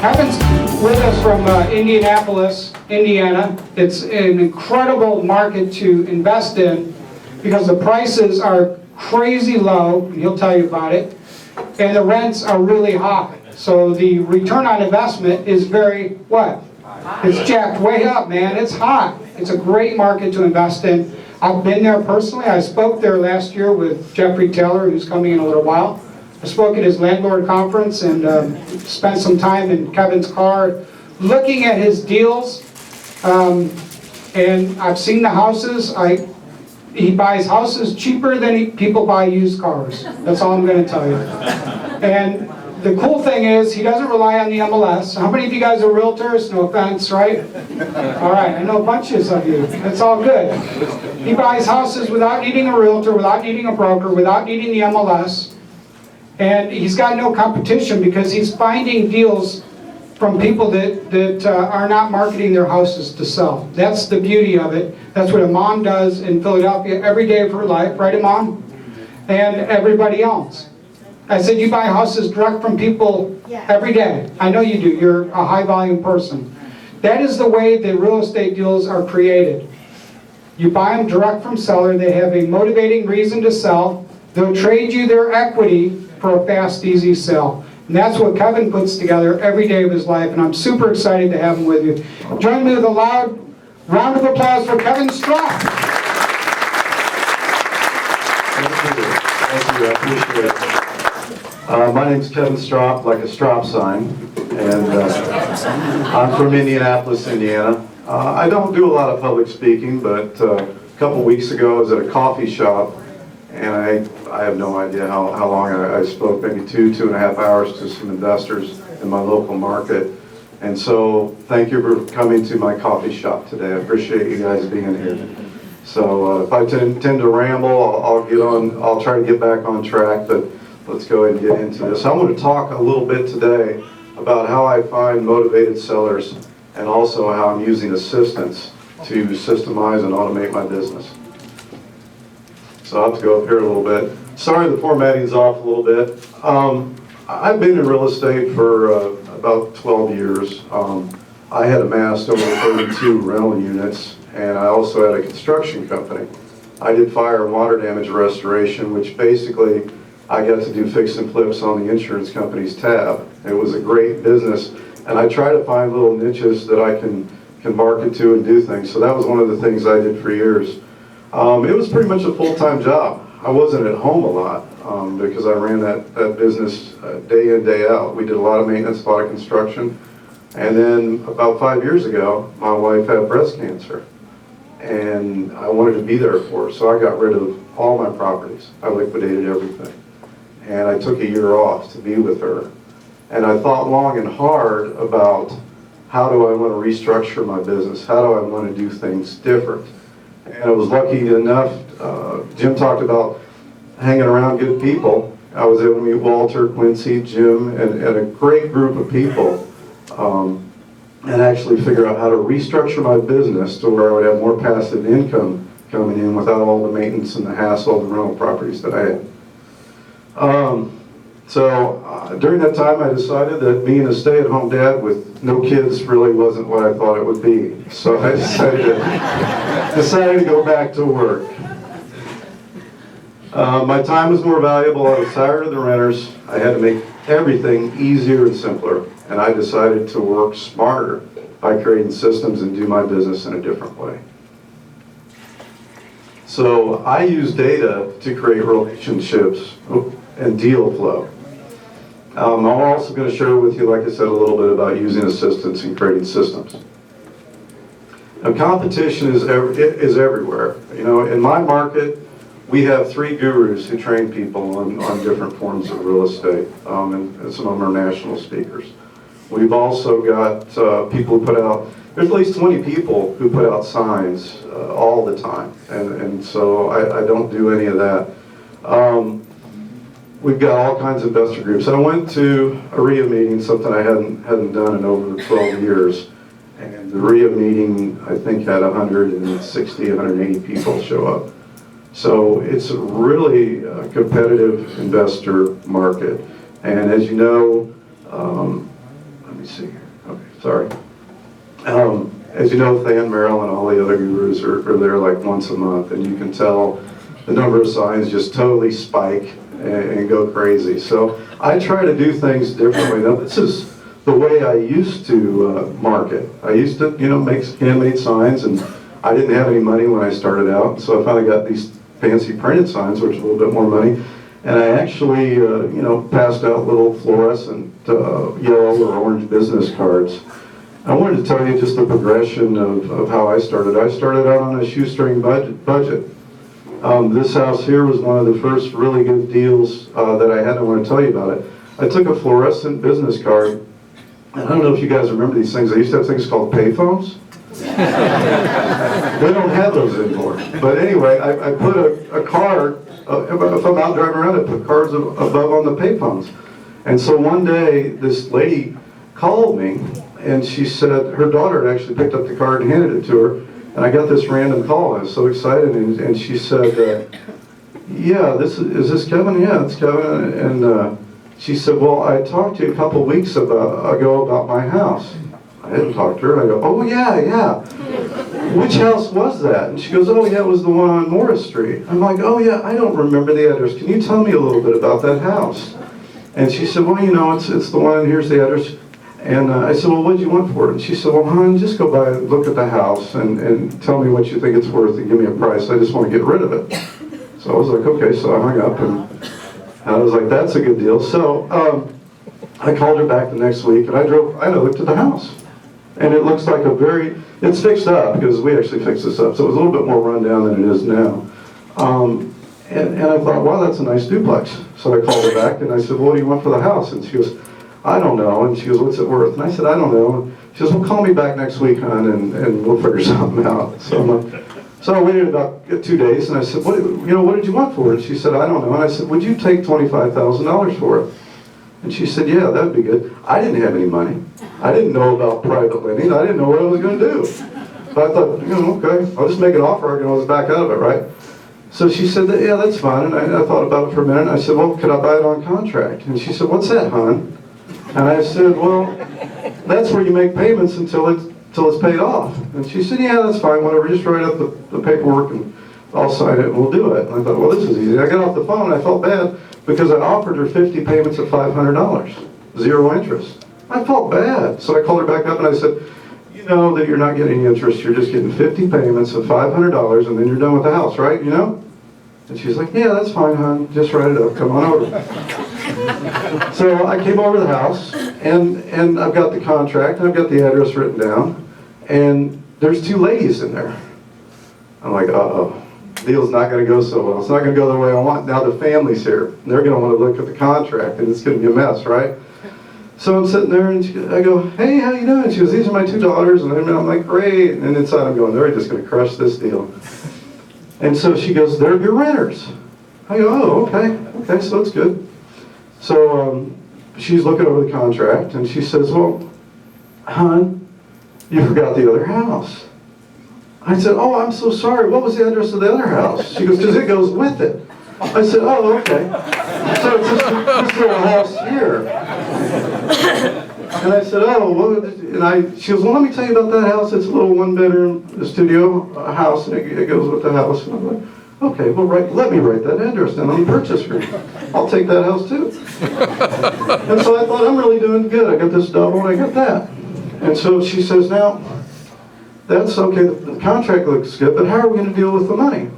Kevin's with us from Indianapolis, Indiana. It's an incredible market to invest in because the prices are crazy low, and he'll tell you about it, and the rents are really high. So the return on investment is very, what? It's jacked way up, man. It's hot. It's a great market to invest in. I've been there personally. I spoke there last year with Jeffrey Taylor, who's coming in a little while. I spoke at his landlord conference and spent some time in Kevin's car looking at his deals. And I've seen the houses. He buys houses cheaper than people buy used cars. That's all I'm going to tell you. And the cool thing is, he doesn't rely on the MLS. How many of you guys are realtors? No offense, right? All right, I know bunches of you. It's all good. He buys houses without needing a realtor, without needing a broker, without needing the MLS. And he's got no competition because he's finding deals from people that are not marketing their houses to sell. That's the beauty of it. That's what a mom does in Philadelphia every day of her life, right, Mom? And everybody else. I said, you buy houses direct from people every day. I know you do. You're a high volume person. That is the way the real estate deals are created. You buy them direct from seller. They have a motivating reason to sell. They'll trade you their equity for a fast, easy sell. And that's what Kevin puts together every day of his life, and I'm super excited to have him with you. Join me with a loud round of applause for Kevin Stroup. Thank you, I appreciate it. My name's Kevin Stroup, like a Stroup sign, and I'm from Indianapolis, Indiana. I don't do a lot of public speaking, but a couple weeks ago I was at a coffee shop, and I have no idea how long I spoke, maybe 2.5 hours to some investors in my local market. And so thank you for coming to my coffee shop today. I appreciate you guys being here. So if I tend to ramble, I'll try to get back on track, but let's go ahead and get into this. I want to talk a little bit today about how I find motivated sellers and also how I'm using assistants to systemize and automate my business. So I'll have to go up here a little bit. Sorry the formatting's off a little bit. I've been in real estate for about 12 years. I had amassed over 32 rental units, and I also had a construction company. I did fire and water damage restoration, which basically I got to do fix and flips on the insurance company's tab. It was a great business, and I try to find little niches that I can market to and do things. So that was one of the things I did for years. It was pretty much a full-time job. I wasn't at home a lot because I ran that business day in, day out. We did a lot of maintenance, a lot of construction. And then about 5 years ago, my wife had breast cancer. And I wanted to be there for her, so I got rid of all my properties. I liquidated everything. And I took a year off to be with her. And I thought long and hard about how do I want to restructure my business? How do I want to do things different? And I was lucky enough, Jim talked about hanging around good people. I was able to meet Walter, Quincy, Jim, and a great group of people, and actually figure out how to restructure my business to where I would have more passive income coming in without all the maintenance and the hassle of the rental properties that I had. During that time I decided that being a stay-at-home dad with no kids really wasn't what I thought it would be. So I decided to go back to work. My time was more valuable. I was tired of the renters. I had to make everything easier and simpler. And I decided to work smarter by creating systems and do my business in a different way. So I use data to create relationships and deal flow. I'm also going to share with you, like I said, a little bit about using assistants and creating systems. Now, competition is everywhere. You know, in my market, we have 3 gurus who train people on different forms of real estate, and some of them are national speakers. We've also got people who put out, there's at least 20 people who put out signs all the time, and so I don't do any of that. We've got all kinds of investor groups. I went to a RIA meeting, something I hadn't done in over 12 years, and the RIA meeting I think had 160, 180 people show up. So it's a really competitive investor market, and as you know, let me me see here. Okay, sorry. As you know, Than, Merrill, and all the other gurus are there like once a month, and you can tell the number of signs just totally spike and go crazy. So I try to do things differently. Now, this is the way I used to market. I used to, make handmade signs, and I didn't have any money when I started out, so I finally got these fancy printed signs, which is a little bit more money. And I actually, passed out little fluorescent yellow or orange business cards. I wanted to tell you just the progression of how I started. I started out on a shoestring budget. This house here was one of the first really good deals that I had. I want to tell you about it. I took a fluorescent business card, and I don't know if you guys remember these things. I used to have things called payphones. They don't have those anymore. But anyway, I put a card, if I'm out driving around, I put cards above on the payphones. And so one day, this lady called me, and she said her daughter had actually picked up the card and handed it to her. And I got this random call. I was so excited, and she said, yeah, is this Kevin? Yeah, it's Kevin. And she said, well, I talked to you a couple weeks ago about my house. I hadn't talked to her. I go, oh, yeah. Which house was that? And she goes, oh, yeah, it was the one on Morris Street. I'm like, oh, yeah, I don't remember the address. Can you tell me a little bit about that house? And she said, well, it's the one, and here's the address. And I said, well, what do you want for it? And she said, well, hon, just go by and look at the house and tell me what you think it's worth and give me a price. I just want to get rid of it. So I was like, okay. So I hung up, and I was like, that's a good deal. So I called her back the next week, and I looked at the house. And it looks like it's fixed up, because we actually fixed this up. So it was a little bit more rundown than it is now. And I thought, wow, that's a nice duplex. So I called her back, and I said, well, what do you want for the house? And she goes, I don't know. And she goes, what's it worth? And I said, I don't know. And she goes, well, call me back next week, hon, and we'll figure something out. So I waited about 2 days, and I said, what did you want for it? And she said, I don't know. And I said, would you take $25,000 for it? And she said, yeah, that'd be good. I didn't have any money. I didn't know about private lending. I didn't know what I was going to do. But I thought, okay, I'll just make an offer. I can always back out of it, right? So she said, yeah, that's fine. And I thought about it for a minute. And I said, well, could I buy it on contract? And she said, what's that, hon? And I said, well, that's where you make payments until it's paid off. And she said, yeah, that's fine, whatever. Just write up the paperwork and I'll sign it and we'll do it. And I thought, well, this is easy. I got off the phone and I felt bad because I offered her 50 payments of $500, 0 interest. I felt bad. So I called her back up and I said, you know that you're not getting any interest. You're just getting 50 payments of $500 and then you're done with the house, right? And she's like, yeah, that's fine, hon. Just write it up. Come on over. So I came over to the house, and I've got the contract, and I've got the address written down, and there's 2 ladies in there. I'm like, uh-oh, deal's not going to go so well. It's not going to go the way I want. Now the family's here, and they're going to want to look at the contract, and it's going to be a mess, right? So I'm sitting there, and I go, hey, how you doing? She goes, these are my 2 daughters, and I'm like, great. And inside I'm going, they're just going to crush this deal. And so she goes, they're your renters. I go, oh, okay, so it's good. So she's looking over the contract, and she says, well, hon, you forgot the other house. I said, oh, I'm so sorry. What was the address of the other house? She goes, because it goes with it. I said, oh, okay. So it's this little house here. And I said, oh, well, she goes, well, let me tell you about that house. It's a little 1-bedroom studio house, and it goes with the house. And I'm like, okay, well, let me write that address down on the purchase screen. I'll take that house too. And so I thought, I'm really doing good. I got this double and I got that. And so she says, now, that's okay, the contract looks good, but how are we going to deal with the money?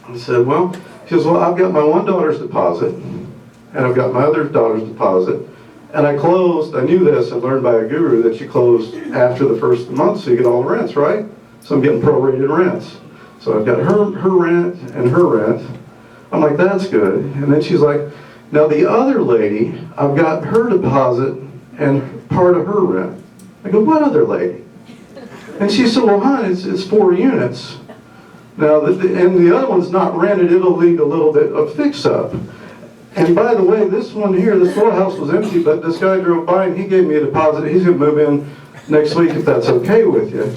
I said, well, she goes, well, I've got my one daughter's deposit, and I've got my other daughter's deposit, and I knew this, I learned by a guru that you close after the first month so you get all the rents, right? So I'm getting prorated rents. So I've got her rent and her rent. I'm like, that's good. And then she's like, now the other lady, I've got her deposit and part of her rent. I go, what other lady? And she said, well, hon, it's 4 units. Now, and the other one's not rented. It'll need a little bit of fix-up. And by the way, this one here, this little house was empty, but this guy drove by and he gave me a deposit. He's going to move in next week if that's okay with you.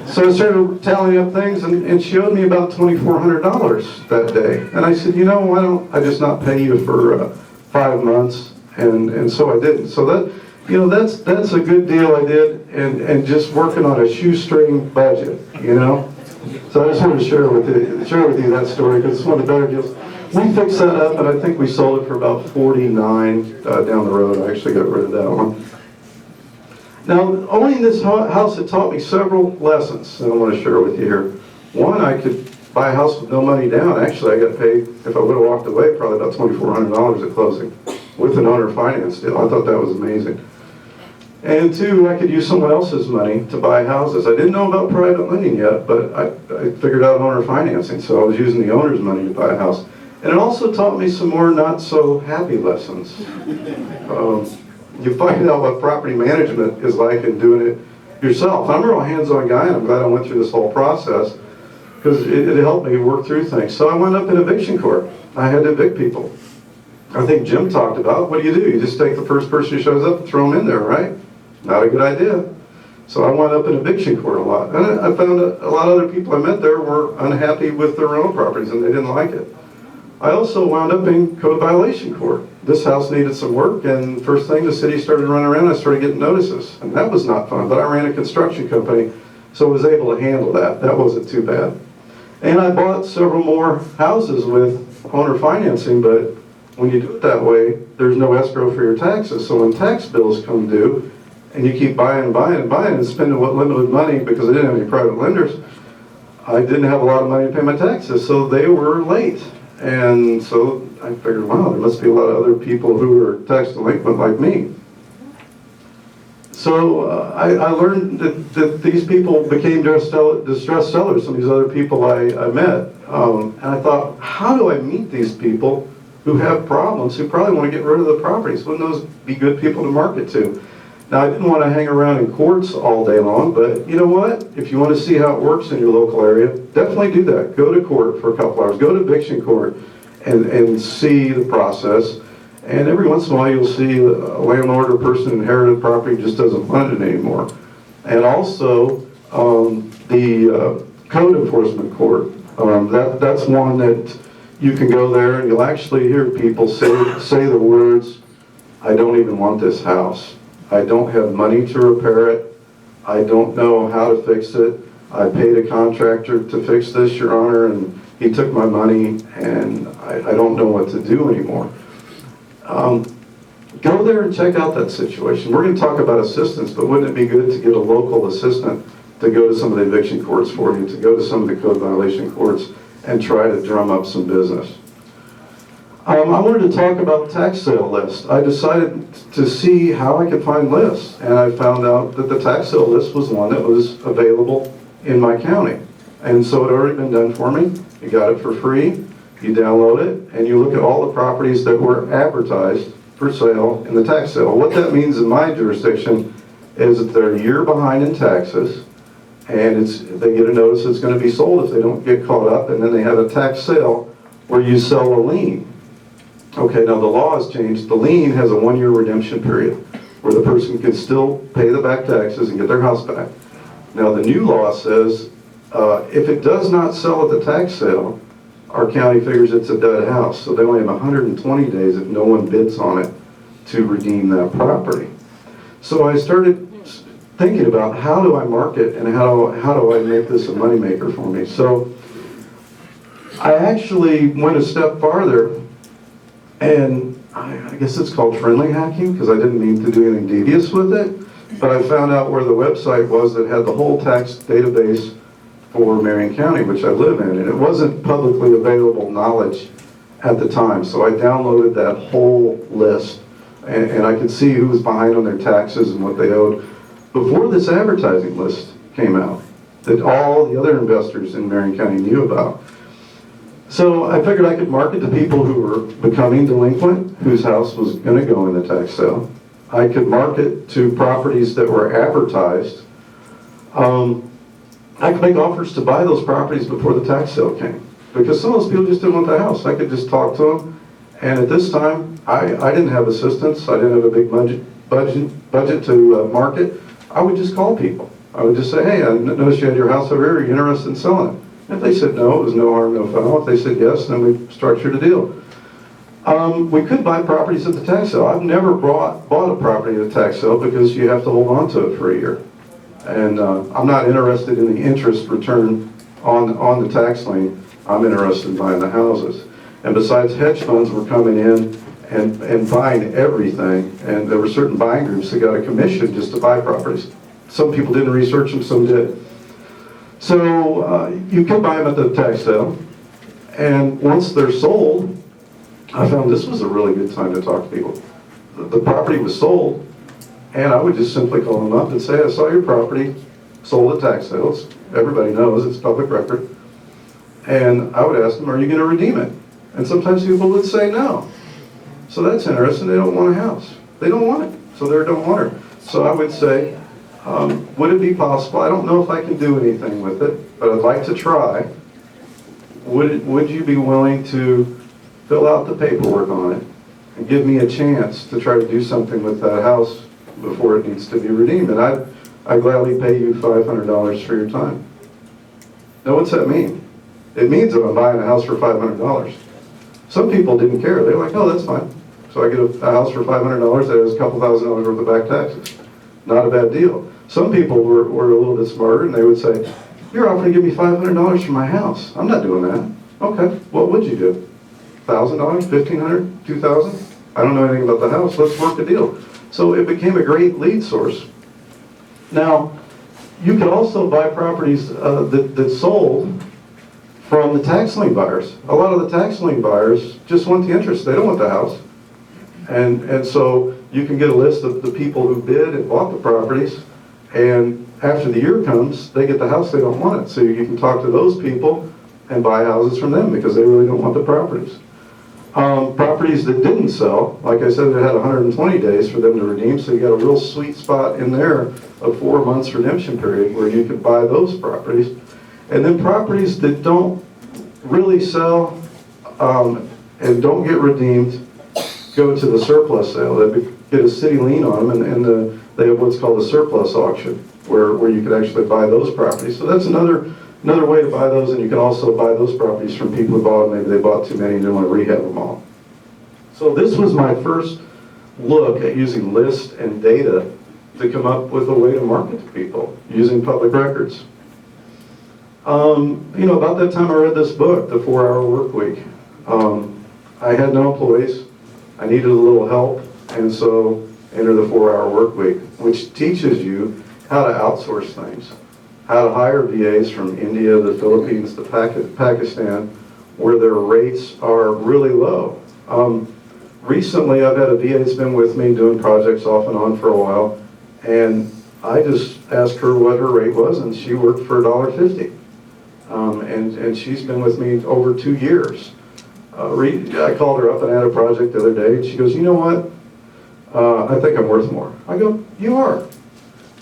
So I started tallying up things, and she owed me about $2,400 that day. And I said, why don't I just not pay you for 5 months? And so I didn't. So that, You know, that's a good deal I did, and just working on a shoestring budget, you know? So I just wanted to share with you that story, because it's one of the better deals. We fixed that up, and I think we sold it for about 49 down the road. I actually got rid of that one. Now, owning this house, it taught me several lessons that I want to share with you here. One, I could buy a house with no money down. Actually, I got paid, if I would have walked away, probably about $2,400 at closing with an owner finance deal. I thought that was amazing. And two, I could use someone else's money to buy houses. I didn't know about private lending yet, but I figured out owner financing, so I was using the owner's money to buy a house. And it also taught me some more not so happy lessons. You find out what property management is like in doing it yourself. I'm a real hands-on guy, and I'm glad I went through this whole process, because it helped me work through things. So I wound up in eviction court. I had to evict people. I think Jim talked about, what do? You just take the first person who shows up and throw them in there, right? Not a good idea. So I wound up in eviction court a lot. And I found a lot of other people I met there were unhappy with their own properties, and they didn't like it. I also wound up in code violation court. This house needed some work, and first thing, the city started running around, I started getting notices. And that was not fun, but I ran a construction company, so I was able to handle that. That wasn't too bad. And I bought several more houses with owner financing, but when you do it that way, there's no escrow for your taxes. So when tax bills come due, and you keep buying and buying and buying and spending what limited money, because I didn't have any private lenders, I didn't have a lot of money to pay my taxes, so they were late. And so I figured, wow, there must be a lot of other people who are tax delinquent like me. So I learned that these people became distressed sellers, some of these other people I met. And I thought, how do I meet these people who have problems, who probably want to get rid of the properties? Wouldn't those be good people to market to? Now, I didn't want to hang around in courts all day long, but you know what? If you want to see how it works in your local area, definitely do that. Go to court for a couple hours. Go to eviction court and see the process. And every once in a while, you'll see a landlord or person who inherited property just doesn't want it anymore. And also, the code enforcement court. That's one that you can go there and you'll actually hear people say the words, I don't even want this house. I don't have money to repair it. I don't know how to fix it. I paid a contractor to fix this, Your Honor, and he took my money, and I don't know what to do anymore. Go there and check out that situation. We're going to talk about assistance, but wouldn't it be good to get a local assistant to go to some of the eviction courts for you, to go to some of the code violation courts, and try to drum up some business? I wanted to talk about tax sale list. I decided to see how I could find lists, and I found out that the tax sale list was one that was available in my county. And so it had already been done for me. You got it for free, you download it, and you look at all the properties that were advertised for sale in the tax sale. What that means in my jurisdiction is that they're a year behind in taxes, and they get a notice it's going to be sold if they don't get caught up, and then they have a tax sale where you sell a lien. Okay, now the law has changed. The lien has a 1-year redemption period where the person can still pay the back taxes and get their house back. Now the new law says if it does not sell at the tax sale, our county figures it's a dead house. So they only have 120 days if no one bids on it to redeem that property. So I started thinking about how do I market and how do I make this a moneymaker for me. So I actually went a step farther, and I guess it's called friendly hacking, because I didn't mean to do anything devious with it, but I found out where the website was that had the whole tax database for Marion County, which I live in, and it wasn't publicly available knowledge at the time. So I downloaded that whole list, and I could see who was behind on their taxes and what they owed before this advertising list came out that all the other investors in Marion County knew about. So I figured I could market to people who were becoming delinquent, whose house was going to go in the tax sale. I could market to properties that were advertised. I could make offers to buy those properties before the tax sale came, because some of those people just didn't want the house. I could just talk to them, and at this time, I didn't have assistants. I didn't have a big budget to market. I would just call people. I would just say, hey, I noticed you had your house over here. Are you interested in selling it? If they said no, it was no harm, no foul. If they said yes, then we structured a deal. We could buy properties at the tax sale. I've never bought a property at a tax sale because you have to hold on to it for a year. And I'm not interested in the interest return on the tax lien. I'm interested in buying the houses. And besides, hedge funds were coming in and buying everything. And there were certain buying groups that got a commission just to buy properties. Some people didn't research them, some did. So you can buy them at the tax sale. And once they're sold, I found this was a really good time to talk to people. The property was sold, and I would just simply call them up and say, I saw your property sold at tax sales. Everybody knows, it's public record. And I would ask them, are you going to redeem it? And sometimes people would say no. So that's interesting, they don't want a house. They don't want it, so they don't want her. So I would say, would it be possible, I don't know if I can do anything with it, but I'd like to try. Would you be willing to fill out the paperwork on it and give me a chance to try to do something with that house before it needs to be redeemed? And I'd gladly pay you $500 for your time. Now what's that mean? It means that I'm buying a house for $500. Some people didn't care. They were like, oh, that's fine. So I get a house for $500 that has a couple $1,000s worth of back taxes. Not a bad deal. Some people were a little bit smarter, and they would say, you're offering to give me $500 for my house. I'm not doing that. Okay, what would you do? $1,000, $1,500, $2,000? I don't know anything about the house. Let's work a deal. So it became a great lead source. Now, you could also buy properties that sold from the tax lien buyers. A lot of the tax lien buyers just want the interest. They don't want the house. And so you can get a list of the people who bid and bought the properties, and after the year comes, they get the house, they don't want it. So you can talk to those people and buy houses from them because they really don't want the properties. Properties that didn't sell, like I said, it had 120 days for them to redeem, so you got a real sweet spot in there of 4 months redemption period where you could buy those properties. And then properties that don't really sell and don't get redeemed go to the surplus sale. They get a city lien on them, and they have what's called a surplus auction where you can actually buy those properties. So that's another way to buy those, and you can also buy those properties from people who bought them. Maybe they bought too many and didn't want to rehab them all. So this was my first look at using lists and data to come up with a way to market to people using public records. About that time I read this book, The 4-Hour Work Week. I had no employees. I needed a little help, and so enter the 4-Hour Work Week, which teaches you how to outsource things, how to hire VAs from India, the Philippines, to Pakistan, where their rates are really low. Recently, I've had a VA that's been with me doing projects off and on for a while, and I just asked her what her rate was, and she worked for $1.50. And she's been with me over 2 years. I called her up and had a project the other day, and she goes, you know what? I think I'm worth more. I go, you are.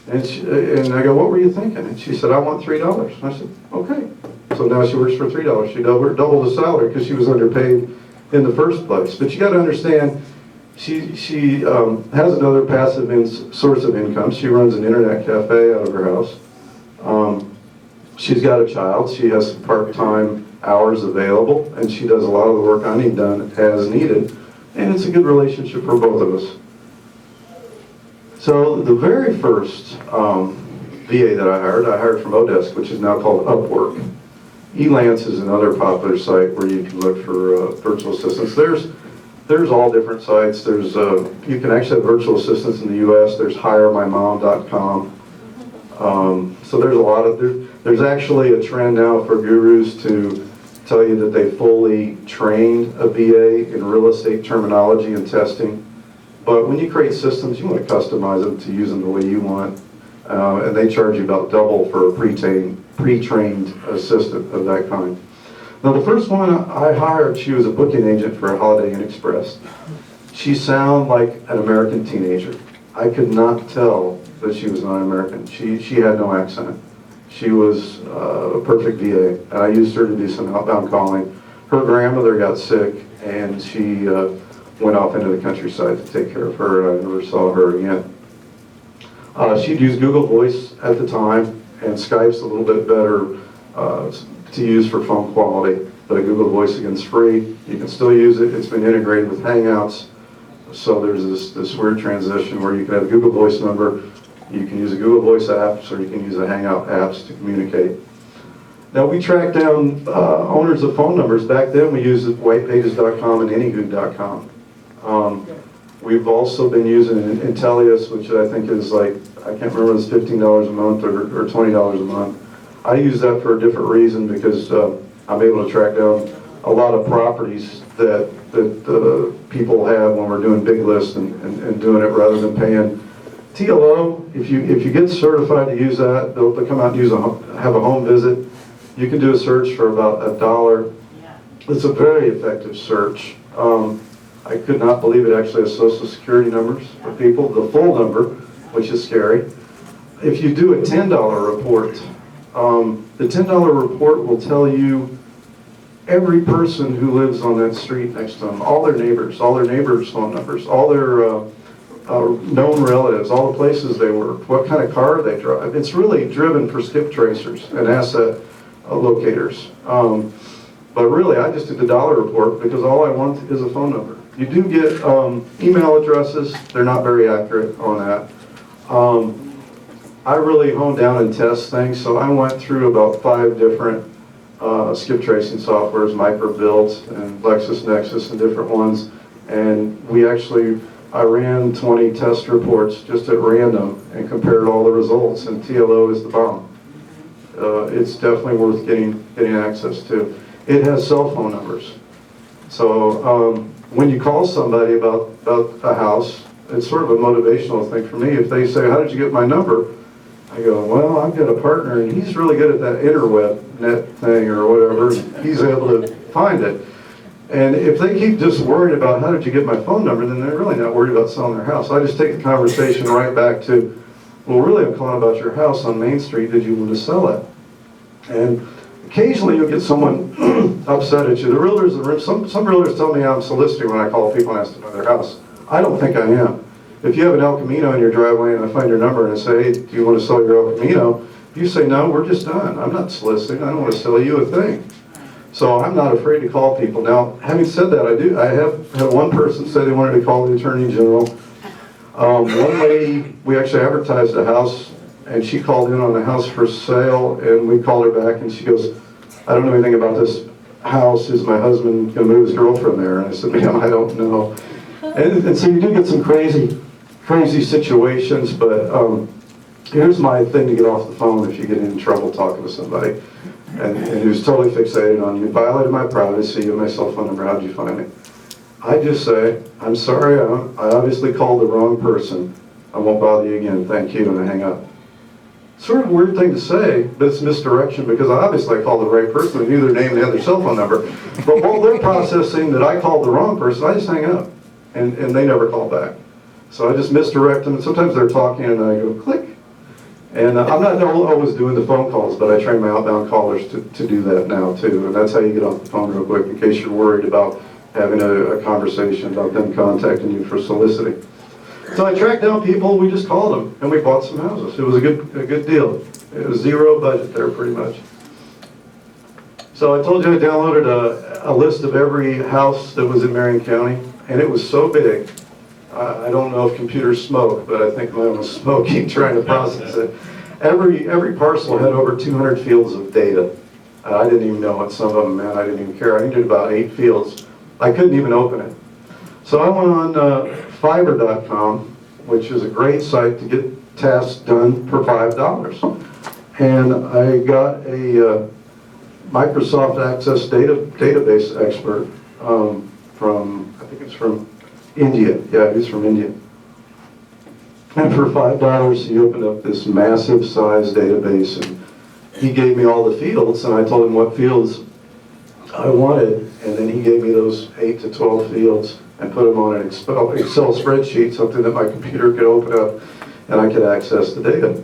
And I go, what were you thinking? And she said, I want $3. And I said, okay. So now she works for $3. She doubled the salary because she was underpaid in the first place. But you got to understand, she has another passive source of income. She runs an internet cafe out of her house. She's got a child. She has some part-time hours available, and she does a lot of the work I need done as needed. And it's a good relationship for both of us. So the very first VA that I hired from Odesk, which is now called Upwork. Elance is another popular site where you can look for virtual assistants. There's all different sites. There's you can actually have virtual assistants in the U.S. There's HireMyMom.com. So there's a lot of there's actually a trend now for gurus to tell you that they fully trained a VA in real estate terminology and testing. But when you create systems, you want to customize them to use them the way you want. And they charge you about double for a pre-trained assistant of that kind. Now the first one I hired, she was a booking agent for a Holiday Inn Express. She sounded like an American teenager. I could not tell that she was not American. She had no accent. She was a perfect VA, and I used her to do some outbound calling. Her grandmother got sick, and she went off into the countryside to take care of her, and I never saw her again. She'd use Google Voice at the time, and Skype's a little bit better to use for phone quality. but a Google Voice again is free. You can still use it. It's been integrated with Hangouts. So there's this weird transition where you can have a Google Voice number, you can use a Google Voice apps, or you can use a Hangout apps to communicate. Now we track down owners of phone numbers. Back then we used whitepages.com and anyhood.com. We've also been using Intellius, which I think is like, I can't remember, it's $15 a month or $20 a month. I use that for a different reason because I'm able to track down a lot of properties that people have when we're doing big lists and doing it rather than paying. TLO, if you get certified to use that, they'll come out and have a home visit. You can do a search for about $1. It's a very effective search. I could not believe it actually has social security numbers for people, the full number, which is scary. If you do a $10 report, the $10 report will tell you every person who lives on that street next to them, all their neighbors' phone numbers, all their known relatives, all the places they work, what kind of car they drive. It's really driven for skip tracers and asset locators. But really, I just did the dollar report because all I want is a phone number. You do get email addresses. They're not very accurate on that. I really honed down and test things, so I went through about 5 different skip tracing softwares, Microbuilt and LexisNexis and different ones, and I ran 20 test reports just at random and compared all the results, and TLO is the bomb. It's definitely worth getting access to. It has cell phone numbers. So when you call somebody about a house, it's sort of a motivational thing for me. If they say, how did you get my number? I go, well, I've got a partner and he's really good at that interweb net thing or whatever. He's able to find it. And if they keep just worried about how did you get my phone number, then they're really not worried about selling their house. I just take the conversation right back to, well, really, I'm calling about your house on Main Street. Did you want to sell it? And occasionally you'll get someone upset at you. The realtors, some realtors tell me I'm soliciting when I call people and ask them about their house. I don't think I am. If you have an El Camino in your driveway and I find your number and I say, hey, do you want to sell your El Camino? You say, no, we're just done. I'm not soliciting. I don't want to sell you a thing. So I'm not afraid to call people. Now, having said that, I have had one person say they wanted to call the Attorney General. One lady, we actually advertised a house, and she called in on a house for sale, and we called her back, and she goes, I don't know anything about this house. Is my husband going to move his girlfriend there? And I said, ma'am, I don't know. And so you do get some crazy situations, but here's my thing to get off the phone if you get in trouble talking to somebody and who's totally fixated on you, violated my privacy, and my cell phone number, how'd you find me? I just say, I'm sorry, I obviously called the wrong person. I won't bother you again, thank you, and I hang up. Sort of a weird thing to say, but it's misdirection because obviously I called the right person. I knew their name and they had their cell phone number. But while they're processing that I called the wrong person, I just hang up, and they never call back. So I just misdirect them, and sometimes they're talking and I go, click. And I'm not always doing the phone calls, but I train my outbound callers to do that now too. And that's how you get off the phone real quick in case you're worried about having a conversation about them contacting you for soliciting. So I tracked down people, we just called them, and we bought some houses. It was a good deal. It was zero budget there pretty much. So I told you I downloaded a list of every house that was in Marion County, and it was so big. I don't know if computers smoke, but I think mine was smoking trying to process it. Every parcel had over 200 fields of data. I didn't even know what some of them meant. I didn't even care. I needed about 8 fields. I couldn't even open it. So I went on fiber.com, which is a great site to get tasks done for $5. And I got a Microsoft Access database expert from, I think it's from India. Yeah, he's from India. And for $5, he opened up this massive size database, and he gave me all the fields, and I told him what fields I wanted, and then he gave me those 8 to 12 fields and put them on an Excel spreadsheet, something that my computer could open up and I could access the data.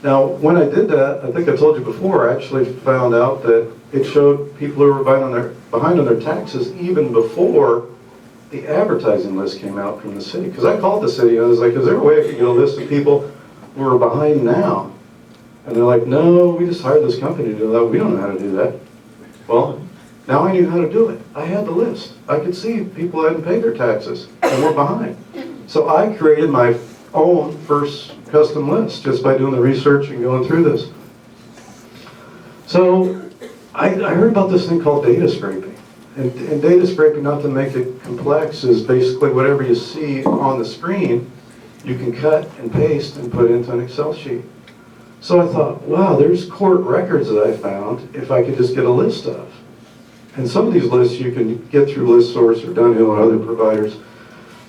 Now, when I did that, I think I told you before, I actually found out that it showed people who were behind on their taxes even before the advertising list came out from the city. Because I called the city and I was like, is there a way I could get a list of people who are behind now? And they're like, no, we just hired this company to do that. We don't know how to do that. Well, now I knew how to do it. I had the list. I could see people hadn't paid their taxes and were behind. So I created my own first custom list just by doing the research and going through this. So I heard about this thing called data scraping. And data scraping, not to make it complex, is basically whatever you see on the screen, you can cut and paste and put into an Excel sheet. So I thought, wow, there's court records that I found if I could just get a list of. And some of these lists you can get through ListSource or Dunhill or other providers.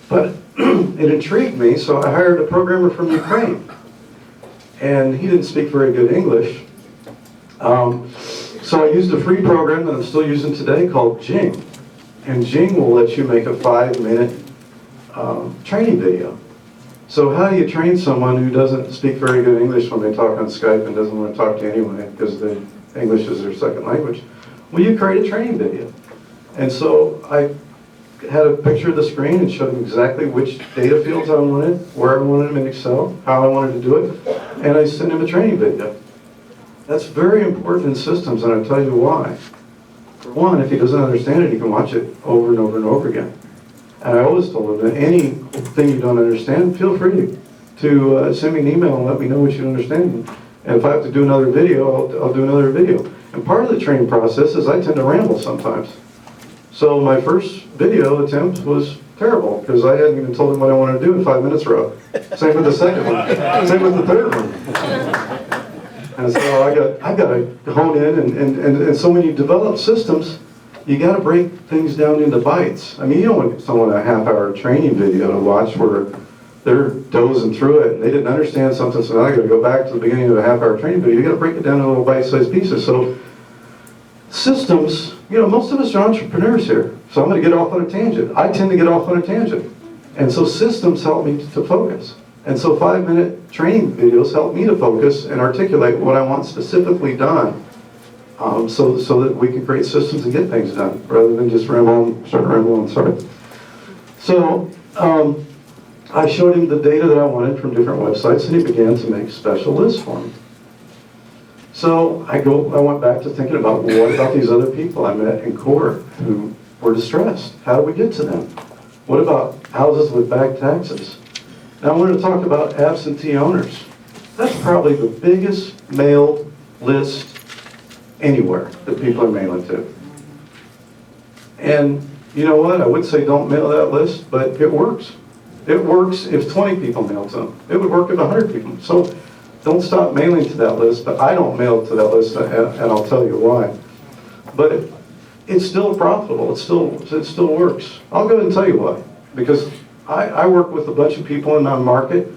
But it intrigued me, so I hired a programmer from Ukraine. And he didn't speak very good English. So I used a free program that I'm still using today called Jing. And Jing will let you make a 5-minute training video. So how do you train someone who doesn't speak very good English when they talk on Skype and doesn't want to talk to you anyway because English is their second language? Well, you create a training video. And so I had a picture of the screen and showed them exactly which data fields I wanted, where I wanted them in Excel, how I wanted to do it, and I sent him a training video. That's very important in systems, and I'll tell you why. For one, if he doesn't understand it, he can watch it over and over and over again. And I always told him that anything you don't understand, feel free to send me an email and let me know what you don't understand. And if I have to do another video, I'll do another video. And part of the training process is I tend to ramble sometimes. So my first video attempt was terrible because I hadn't even told him what I wanted to do, and 5 minutes were up. Same with the second one. Same with the third one. And so I got to hone in, and so when you develop systems, you got to break things down into bites. I mean, you don't want someone a half-hour training video to watch where they're dozing through it and they didn't understand something, so now I got to go back to the beginning of a half-hour training video. You got to break it down into little bite-sized pieces. So systems, you know, most of us are entrepreneurs here, so I'm going to get off on a tangent. I tend to get off on a tangent, and so systems help me to focus. And so 5-minute training videos help me to focus and articulate what I want specifically done. So that we can create systems and get things done, rather than just start rambling, sorry. So I showed him the data that I wanted from different websites, and he began to make special lists for me. So I went back to thinking about, well, what about these other people I met in court who were distressed? How do we get to them? What about houses with back taxes? Now I wanted to talk about absentee owners. That's probably the biggest mailed list anywhere that people are mailing to. And you know what? I would say don't mail that list, but it works. It works if 20 people mail to them. It would work if 100 people. So don't stop mailing to that list, but I don't mail to that list, and I'll tell you why. But it's still profitable. It still works. I'll go ahead and tell you why. Because I work with a bunch of people in my market,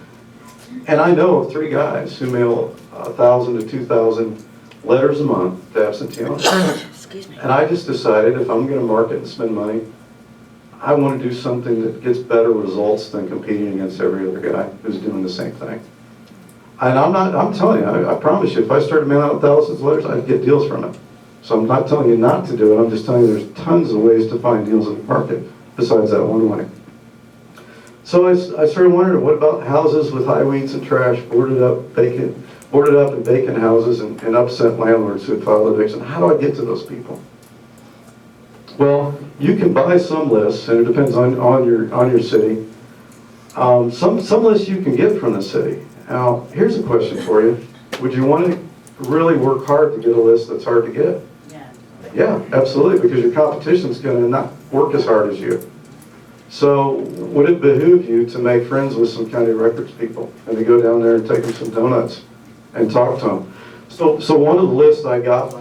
and I know of 3 guys who mail 1,000 to 2,000 letters a month to absentee owners. Excuse me. And I just decided if I'm going to market and spend money, I want to do something that gets better results than competing against every other guy who's doing the same thing. And I'm telling you, I promise you, if I started mailing out thousands of letters, I'd get deals from it. So I'm not telling you not to do it, I'm just telling you there's tons of ways to find deals in the market besides that one way. So I started wondering, what about houses with high weeds and trash, boarded up and vacant houses and upset landlords who had filed eviction? How do I get to those people? Well, you can buy some lists, and it depends on your city. Some lists you can get from the city. Now, here's a question for you. Would you want to really work hard to get a list that's hard to get? Yeah, absolutely, because your competition's going to not work as hard as you. So would it behoove you to make friends with some county records people and to go down there and take them some donuts and talk to them? So one of the lists I got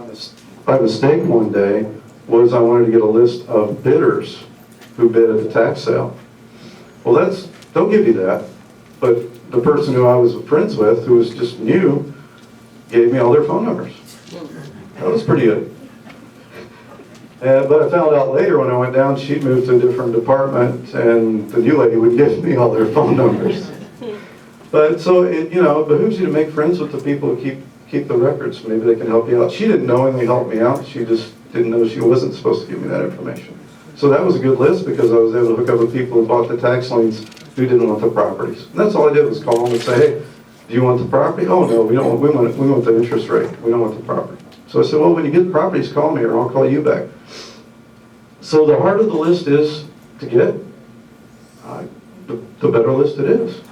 by mistake one day was I wanted to get a list of bidders who bid at the tax sale. Well, they'll give you that, but the person who I was friends with, who was just new, gave me all their phone numbers. That was pretty good. But I found out later when I went down, she'd moved to a different department, and the new lady would give me all their phone numbers. But so it behooves you to make friends with the people who keep the records. Maybe they can help you out. She didn't knowingly help me out. She just didn't know she wasn't supposed to give me that information. So that was a good list because I was able to hook up with people who bought the tax liens who didn't want the properties. And that's all I did was call them and say, hey, do you want the property? Oh no, we don't. We want the interest rate. We don't want the property. So I said, well, when you get the properties, call me or I'll call you back. So the harder the list is to get, the better list it is.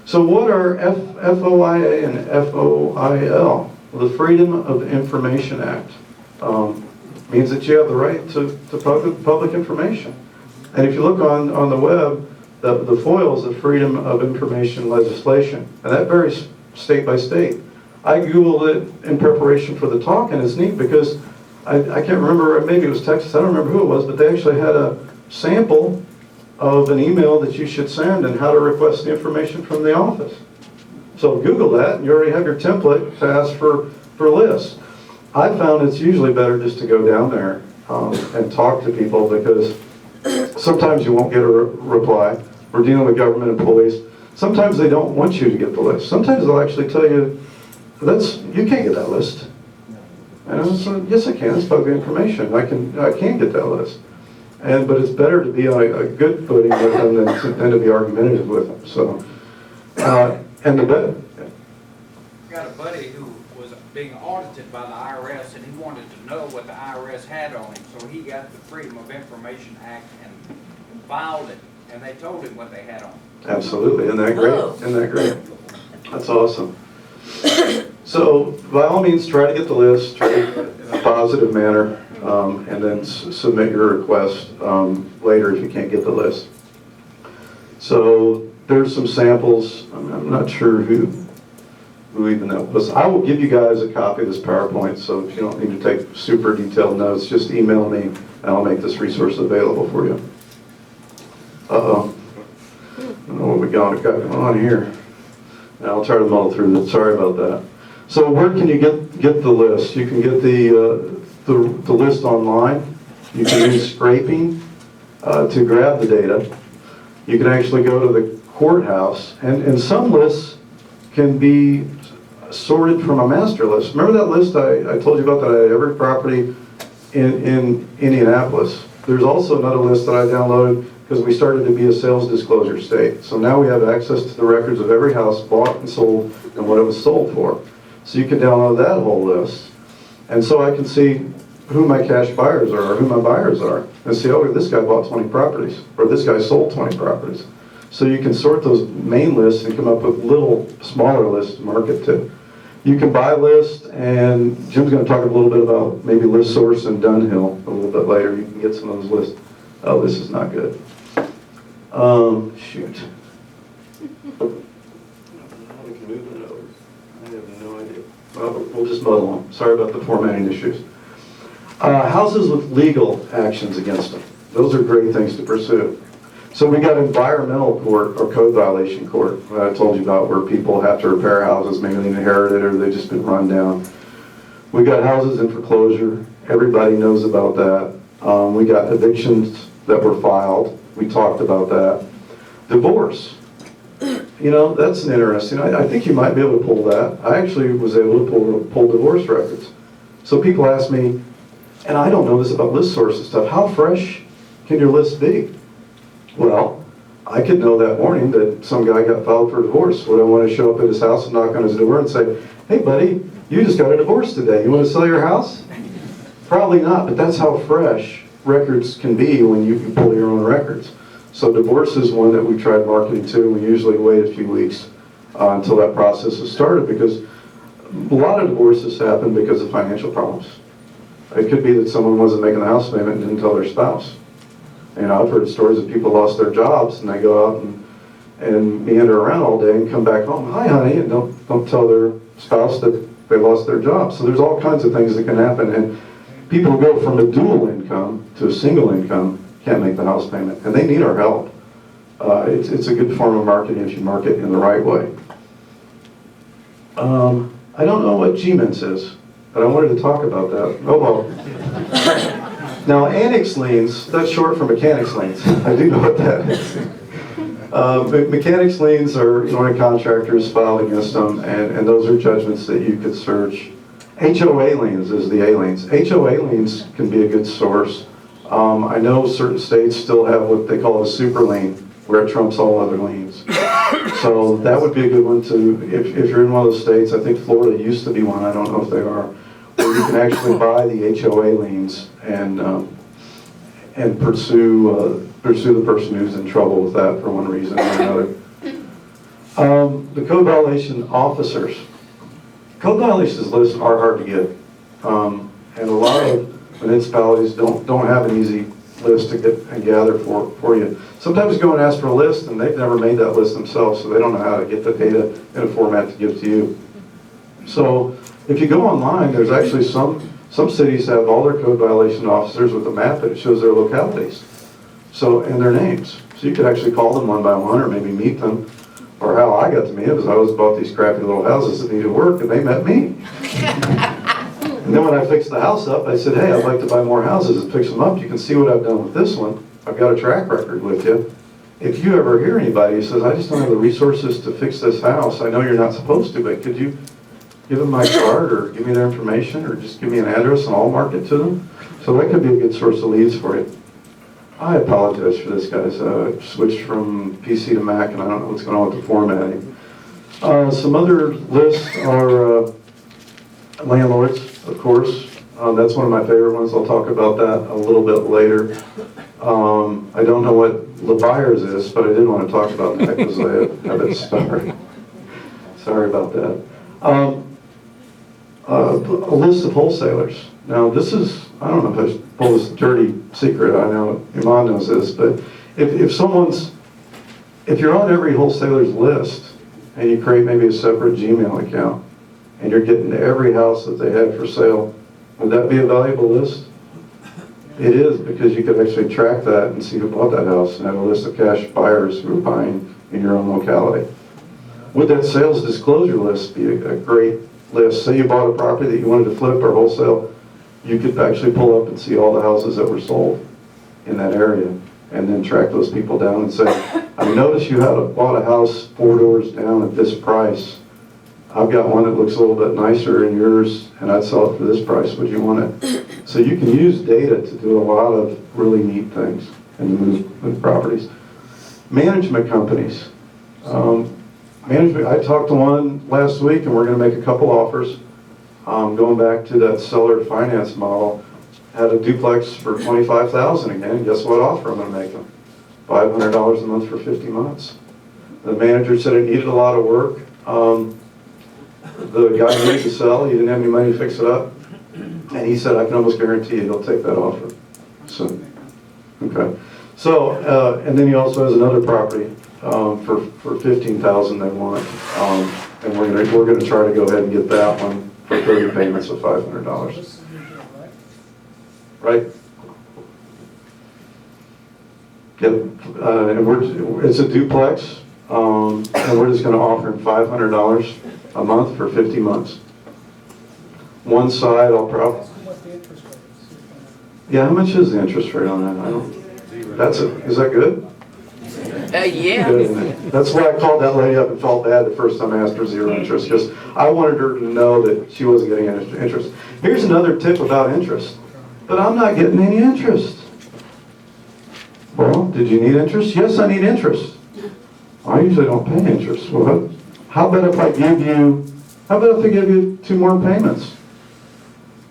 So what are FOIA and FOIL? Well, the Freedom of Information Act means that you have the right to public information. And if you look on the web, the FOIL is the Freedom of Information legislation, and that varies state by state. I Googled it in preparation for the talk, and it's neat because I can't remember, maybe it was Texas, I don't remember who it was, but they actually had a sample of an email that you should send and how to request the information from the office. So Google that, and you already have your template to ask for lists. I found it's usually better just to go down there and talk to people, because sometimes you won't get a reply. We're dealing with government employees. Sometimes they don't want you to get the list. Sometimes they'll actually tell you, you can't get that list. And I said, yes, I can. It's public information. I can get that list. But it's better to be on a good footing with them than to be argumentative with them. So, and the better. I got a buddy who was being audited by the IRS, and he wanted to know what the IRS had on him. So he got the Freedom of Information Act and filed it, and they told him what they had on him. Absolutely. Isn't that great? Isn't that great? That's awesome. So by all means, try to get the list, try to in a positive manner, and then submit your request later if you can't get the list. So there's some samples. I'm not sure who even that was. I will give you guys a copy of this PowerPoint, so if you don't need to take super detailed notes, just email me and I'll make this resource available for you. Uh-oh. I don't know what we got going on here. I'll try to muddle through this. Sorry about that. So where can you get the list? You can get the list online. You can use scraping to grab the data. You can actually go to the courthouse, and some lists can be sorted from a master list. Remember that list I told you about that I had every property in Indianapolis? There's also another list that I downloaded because we started to be a sales disclosure state. So now we have access to the records of every house bought and sold and what it was sold for. So you can download that whole list. And so I can see who my cash buyers are or who my buyers are and see, oh, this guy bought 20 properties or this guy sold 20 properties. So you can sort those main lists and come up with little smaller lists to market to. You can buy lists, and Jim's going to talk a little bit about maybe list source and Dunhill a little bit later. You can get some of those lists. Oh, this is not good. Shoot. We can move it over. I have no idea. Well, we'll just muddle on. Sorry about the formatting issues. Houses with legal actions against them. Those are great things to pursue. So we got environmental court or code violation court that I told you about, where people have to repair houses, maybe they inherited or they've just been run down. We got houses in foreclosure. Everybody knows about that. We got evictions that were filed. We talked about that. Divorce. You know, that's an interesting. I think you might be able to pull that. I actually was able to pull divorce records. So people ask me, and I don't know this about list source and stuff, how fresh can your list be? Well, I could know that morning that some guy got filed for divorce. Would I want to show up at his house and knock on his door and say, hey buddy, you just got a divorce today. You want to sell your house? Probably not, but that's how fresh records can be when you can pull your own records. So divorce is one that we tried marketing to. We usually wait a few weeks until that process is started, because a lot of divorces happen because of financial problems. It could be that someone wasn't making the house payment and didn't tell their spouse. You know, I've heard stories of people lost their jobs and they go out and meander around all day and come back home, hi honey, and don't tell their spouse that they lost their job. So there's all kinds of things that can happen, and people who go from a dual income to a single income can't make the house payment, and they need our help. It's a good form of marketing if you market in the right way. I don't know what GMINS is, but I wanted to talk about that. Oh well. Now, annex liens, that's short for mechanics liens. I do know what that is. Mechanics liens are when a contractor is filed against them, and those are judgments that you could search. HOA liens is the A liens. HOA liens can be a good source. I know certain states still have what they call a super lien, where it trumps all other liens. So that would be a good one to, if you're in one of those states. I think Florida used to be one, I don't know if they are, where where you can actually buy the HOA liens and pursue the person who's in trouble with that for one reason or another. The code violation officers. Code violations lists are hard to get, and a lot of municipalities don't have an easy list to get and gather for you. Sometimes you go and ask for a list, and they've never made that list themselves, so they don't know how to get the data in a format to give to you. So if you go online, there's actually some cities have all their code violation officers with a map that shows their localities, and their names. So you could actually call them one by one, or maybe meet them. Or how I got to meet them is I was bought these crappy little houses that needed work, and they met me. And then when I fixed the house up, I said, hey, I'd like to buy more houses and fix them up. You can see what I've done with this one. I've got a track record with you. If you ever hear anybody who says, I just don't have the resources to fix this house, I know you're not supposed to, but could you give them my card or give me their information or just give me an address and I'll mark it to them? So that could be a good source of leads for you. I apologize for this, guys. I switched from PC to Mac and I don't know what's going on with the formatting. Some other lists are landlords, of course. That's one of my favorite ones. I'll talk about that a little bit later. I don't know what the buyers is, but I did want to talk about that because I have it started. Sorry about that. A list of wholesalers. Now this is, I don't know if I should pull this dirty secret, I know your mom knows this, but if you're on every wholesaler's list and you create maybe a separate Gmail account and you're getting to every house that they have for sale, would that be a valuable list? It is, because you could actually track that and see who bought that house and have a list of cash buyers who are buying in your own locality. Would that sales disclosure list be a great list? Say you bought a property that you wanted to flip or wholesale, you could actually pull up and see all the houses that were sold in that area and then track those people down and say, I noticed you bought a house 4 doors down at this price. I've got one that looks a little bit nicer than yours and I'd sell it for this price. Would you want it? So you can use data to do a lot of really neat things and move properties. Management companies. I talked to one last week and we're going to make a couple offers. Going back to that seller finance model, had a duplex for $25,000 again. Guess what offer I'm going to make them? $500 a month for 50 months. The manager said it needed a lot of work. The guy needed to sell. He didn't have any money to fix it up. And he said, I can almost guarantee you he'll take that offer. So, okay. So, and then he also has another property for $15,000 they want. And we're gonna try to go ahead and get that one for 30 payments of $500. Right? Yep. And it's a duplex, and we're just going to offer him $500 a month for 50 months. One side, I'll probably. What's the interest rate? Yeah, how much is the interest rate on that? I don't. Is that good? Yeah. Good, isn't it? That's why I called that lady up and felt bad the first time I asked her 0 interest, because I wanted her to know that she wasn't getting any interest. Here's another tip about interest. But I'm not getting any interest. Well, did you need interest? Yes, I need interest. I usually don't pay interest. Well, how about if I give you 2 more payments?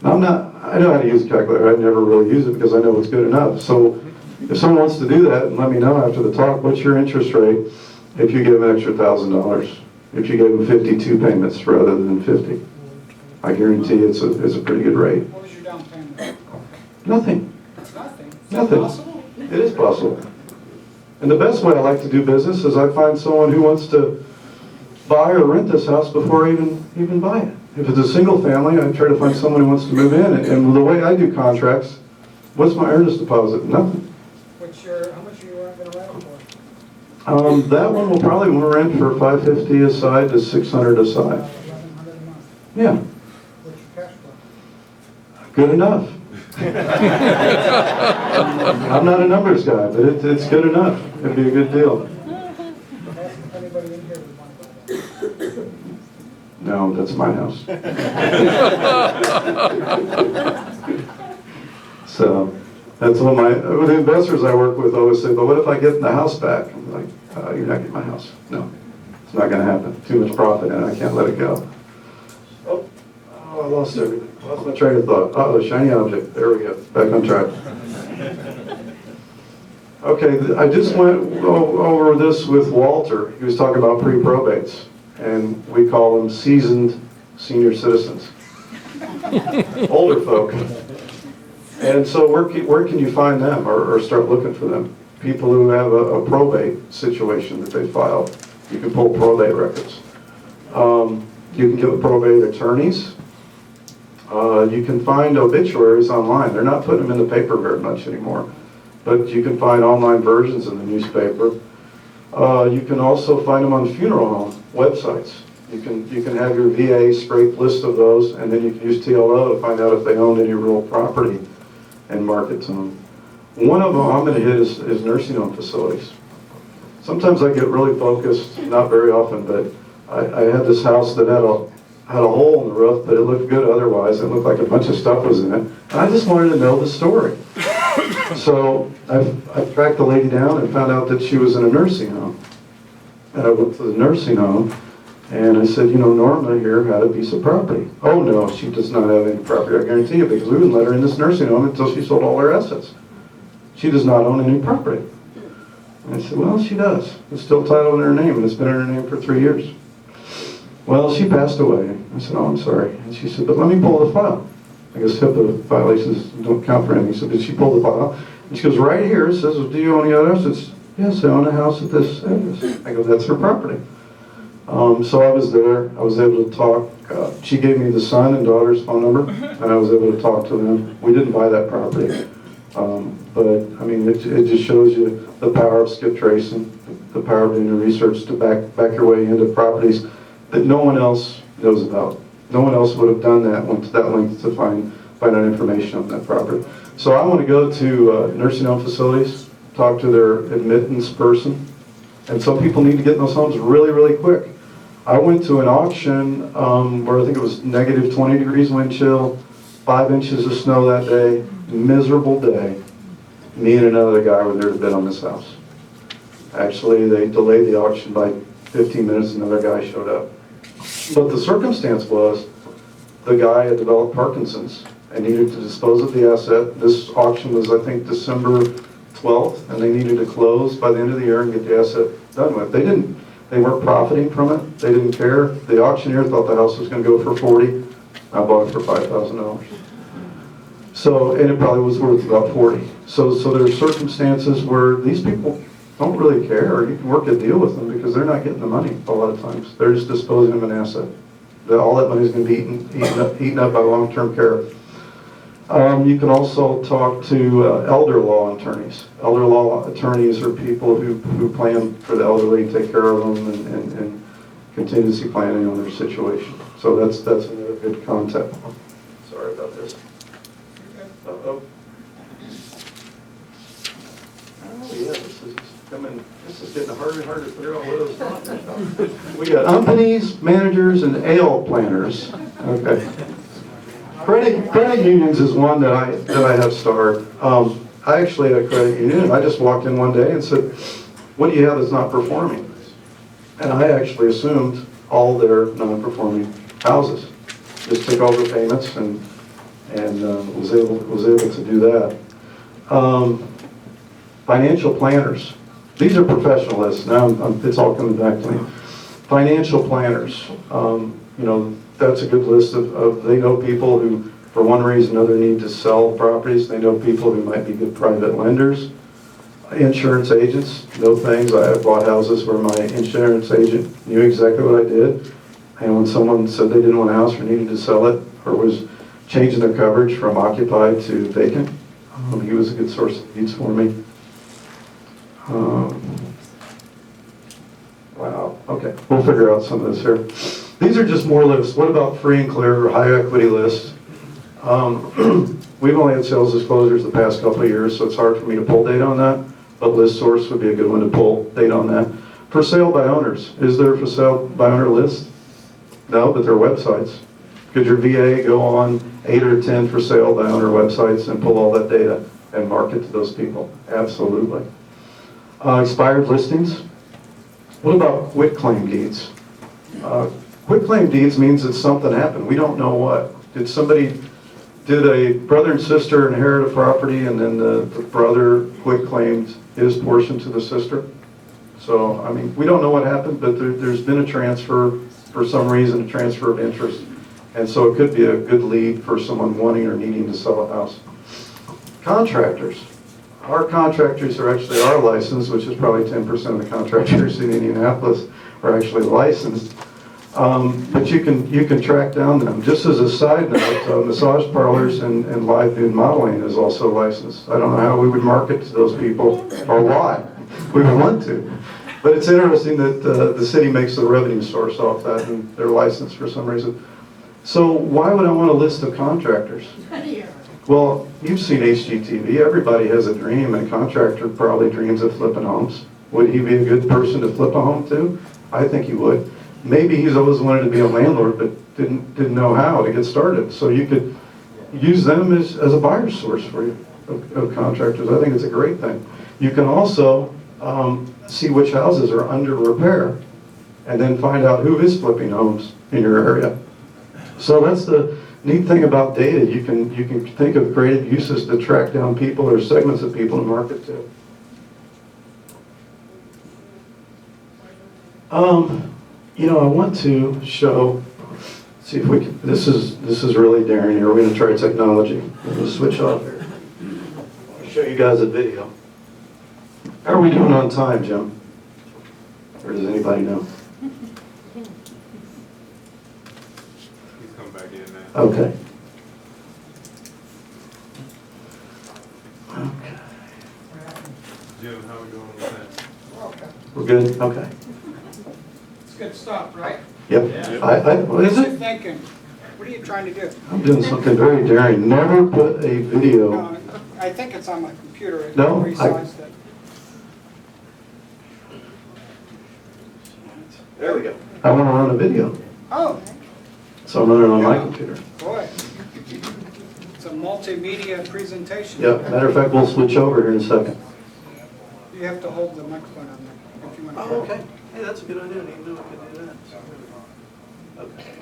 Now, I know how to use a calculator. I never really use it because I know it's good enough. So if someone wants to do that, let me know after the talk, what's your interest rate if you give an extra $1,000? If you gave them 52 payments rather than 50? I guarantee it's a pretty good rate. What was your down payment? Nothing. Nothing. Is that Nothing. possible? It is possible. And the best way I like to do business is I find someone who wants to buy or rent this house before I even buy it. If it's a single family, I try to find someone who wants to move in. And the way I do contracts, what's my earnest deposit? Nothing. How much are you going to rent it for? That one will probably rent for $550 a side to $600 a side. $1,100 a month. Yeah, What's your cash flow? good enough. I'm not a numbers guy, but it's good enough. It'd be a good deal. Ask if anybody in here would want to buy that. No, that's my house. So that's what the investors I work with always say, but what if I get the house back? I'm like, you're not getting my house. No, it's not going to happen. Too much profit and I can't let it go. Oh, I lost everything. Lost my train of thought. Uh-oh, shiny object. There we go. Back on track. Okay, I just went over this with Walter. He was talking about pre-probates, and we call them seasoned senior citizens. Older folk. And so where can you find them or start looking for them? People who have a probate situation that they filed. You can pull probate records. You can get probate attorneys. You can find obituaries online. They're not putting them in the paper very much anymore, but you can find online versions in the newspaper. You can also find them on funeral home websites. You can have your VA scrape list of those, and then you can use TLO to find out if they own any real property and market to them. One of them I'm going to hit is nursing home facilities. Sometimes I get really focused, not very often, but I had this house that had a hole in the roof, but it looked good otherwise. It looked like a bunch of stuff was in it. And I just wanted to know the story. So I tracked the lady down and found out that she was in a nursing home. And I went to the nursing home, and I said, you know, Norma here had a piece of property. Oh no, she does not have any property, I guarantee you, because we wouldn't let her in this nursing home until she sold all her assets. She does not own any property. And I said, well, she does. It's still titled in her name, and it's been in her name for 3 years. Well, she passed away. I said, oh, I'm sorry. And she said, but let me pull the file. I guess HIPAA violations don't count for anything. So did she pull the file? And she goes, right here, it says, well, do you own any other assets? Yes, I own a house at this address. I go, that's her property. So I was there. I was able to talk. She gave me the son and daughter's phone number, and I was able to talk to them. We didn't buy that property. But, I mean, it just shows you the power of skip tracing, the power of doing the research to back your way into properties that no one else knows about. No one else would have done that, went to that length to find out information on that property. So I want to go to nursing home facilities, talk to their admittance person, and some people need to get in those homes really, really quick. I went to an auction where I think it was negative 20 degrees wind chill, 5 inches of snow that day, miserable day. Me and another guy were there to bid on this house. Actually, they delayed the auction by 15 minutes, another guy showed up. But the circumstance was, the guy had developed Parkinson's and needed to dispose of the asset. This auction was, I think, December 12th, and they needed to close by the end of the year and get the asset done with. They weren't profiting from it. They didn't care. The auctioneer thought the house was going to go for 40. I bought it for $5,000. So, and it probably was worth about 40. So there are circumstances where these people don't really care, or you can work a deal with them because they're not getting the money a lot of times. They're just disposing of an asset. All that money is going to be eaten up by long-term care. You can also talk to elder law attorneys. Elder law attorneys are people who plan for the elderly, take care of them, and contingency planning on their situation. So that's another good contact. Sorry about this. Uh-oh. Oh yeah, this is getting harder and harder to figure out what it was. We got companies, managers, and ale planners. Okay. Credit unions is one that I have starred. I actually had a credit union, and I just walked in one day and said, what do you have that's not performing? And I actually assumed all their non-performing houses. Just took all the payments and was able to do that. Financial planners. These are professionalists. Now it's all coming back to me. Financial planners. You know, that's a good list of they know people who, for one reason or another, need to sell properties. They know people who might be good private lenders. Insurance agents know things. I have bought houses where my insurance agent knew exactly what I did. And when someone said they didn't want a house or needed to sell it or was changing their coverage from occupied to vacant, he was a good source of leads for me. Wow, okay, we'll figure out some of this here. These are just more lists. What about free and clear or high equity lists? We've only had sales disclosures the past couple of years, so it's hard for me to pull data on that, but ListSource would be a good one to pull data on that. For sale by owners, is there a for sale by owner list? No, but there are websites. Could your VA go on 8 or 10 for sale by owner websites and pull all that data and market to those people? Absolutely. Expired listings. What about quitclaim deeds? Quitclaim deeds means that something happened. We don't know what. Did somebody did a brother and sister inherit a property, and then the brother quitclaimed his portion to the sister. So, I mean, we don't know what happened, but there's been a transfer, for some reason, a transfer of interest. And so it could be a good lead for someone wanting or needing to sell a house. Contractors. Our contractors are actually licensed, which is probably 10% of the contractors in Indianapolis are actually licensed. But you can track down them. Just as a side note, massage parlors and live nude modeling is also licensed. I don't know how we would market to those people or why we would want to. But it's interesting that the city makes the revenue source off that, and they're licensed for some reason. So why would I want a list of contractors? Well, you've seen HGTV. Everybody has a dream, and a contractor probably dreams of flipping homes. Would he be a good person to flip a home to? I think he would. Maybe he's always wanted to be a landlord, but didn't know how to get started. So you could use them as a buyer source for you of contractors. I think it's a great thing. You can also see which houses are under repair, and then find out who is flipping homes in your area. So that's the neat thing about data. You can think of creative uses to track down people or segments of people to market to. You know, I want to show. See if we can. This is really daring here. We're going to try technology. We'll switch off here. I'll show you guys a video. How are we doing on time, Jim? Or does anybody know? He's come back in now. Okay. Okay. Jim, how are we doing with that? Okay. We're good? Okay. It's good stuff, right? Yep. What is What are you it? thinking? What are you trying to do? I'm doing something very daring. Never put a video. I think it's on my computer. It No, resized it. There we go. I want to run a video. Oh, So I'm running it on my computer. boy. It's a multimedia presentation. Yep. Matter of fact, we'll switch over here in a second. You have to hold the microphone on there if you want to. Oh, okay. Hey, that's a good idea. You knew we could do that. Okay.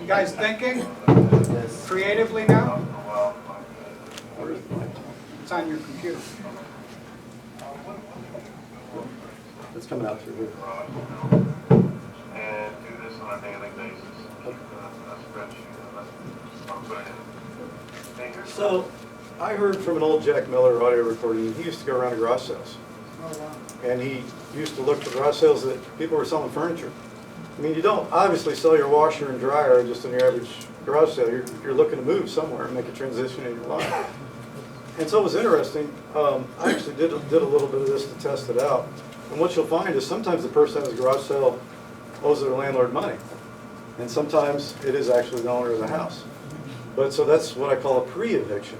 You guys thinking creatively now? Where's the mic? It's on your computer. It's coming out through here. And do this on a daily basis. So, I heard from an old Jack Miller audio recording. He used to go around to garage sales. Oh, wow. And he used to look for garage sales that people were selling furniture. I mean, you don't obviously sell your washer and dryer just in your average garage sale. You're looking to move somewhere and make a transition in your life. And so it was interesting. I actually did a little bit of this to test it out. And what you'll find is sometimes the person at the garage sale owes their landlord money. And sometimes it is actually the owner of the house. But so that's what I call a pre-eviction.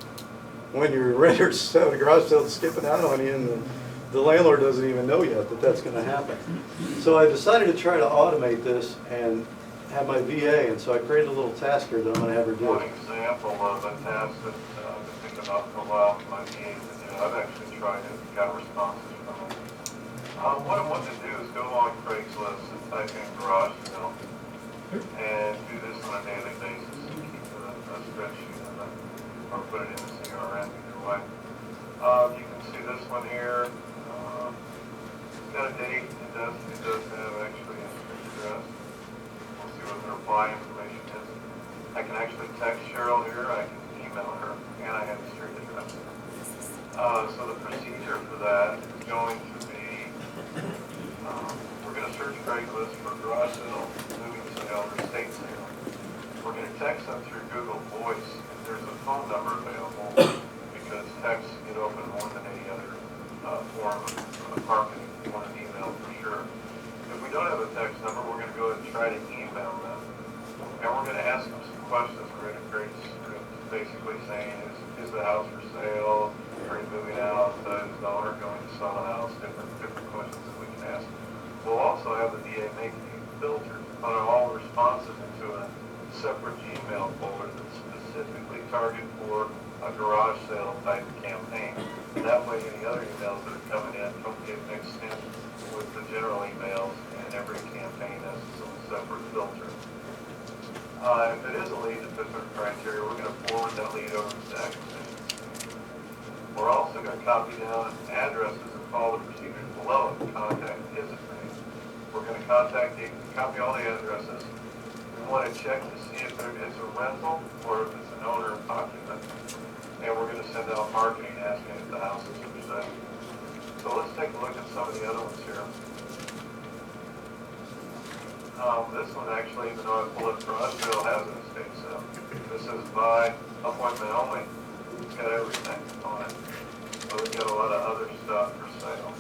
When your renters have a garage sale skipping out on you and the landlord doesn't even know yet that that's going to happen. So I decided to try to automate this and have my VA, and so I created a little task here that I'm going to have her do. One example of a task that I've been thinking about for a while for my VA to do. I've actually tried it, got responses from it. What I want to do is go on Craigslist and type in garage sale and do this on a daily basis. Keep a spreadsheet of it, or put it in the CRM either way. You can see this one here. It's got a date. It does have actually a street address. We'll see what the reply information is. I can actually text Cheryl here. I can email her, and I have a street address. So the procedure for that is going to be, we're going to search Craigslist for garage sale, moving sale, or estate sale. We're going to text them through Google Voice if there's a phone number available, because texts get open more than any other form of marketing. You want an email for sure. If we don't have a text number, we're going to go ahead and try to email them. And we're going to ask them some questions. We're going to create a script basically saying, is the house for sale? Are you moving out? Is the owner going to sell the house? Different questions that we can ask. We'll also have the DA make a filter, put all the responses into a separate Gmail folder that's specifically targeted for a garage sale type campaign. That way any other emails that are coming in don't get mixed in with the general emails, and every campaign has its own separate filter. If it is a lead that fits our criteria, we're going to forward that lead over to the acquisition. We're also going to copy down addresses and follow the procedures below if the contact isn't made. We're going to copy all the addresses. We want to check to see if there is a rental or if it's an owner occupant. And we're going to send out marketing asking if the house is for sale. So let's take a look at some of the other ones here. This one actually, even though I pulled it from us, still has an estate sale. This is by appointment only. It's got everything on it. So we've got a lot of other stuff for sale.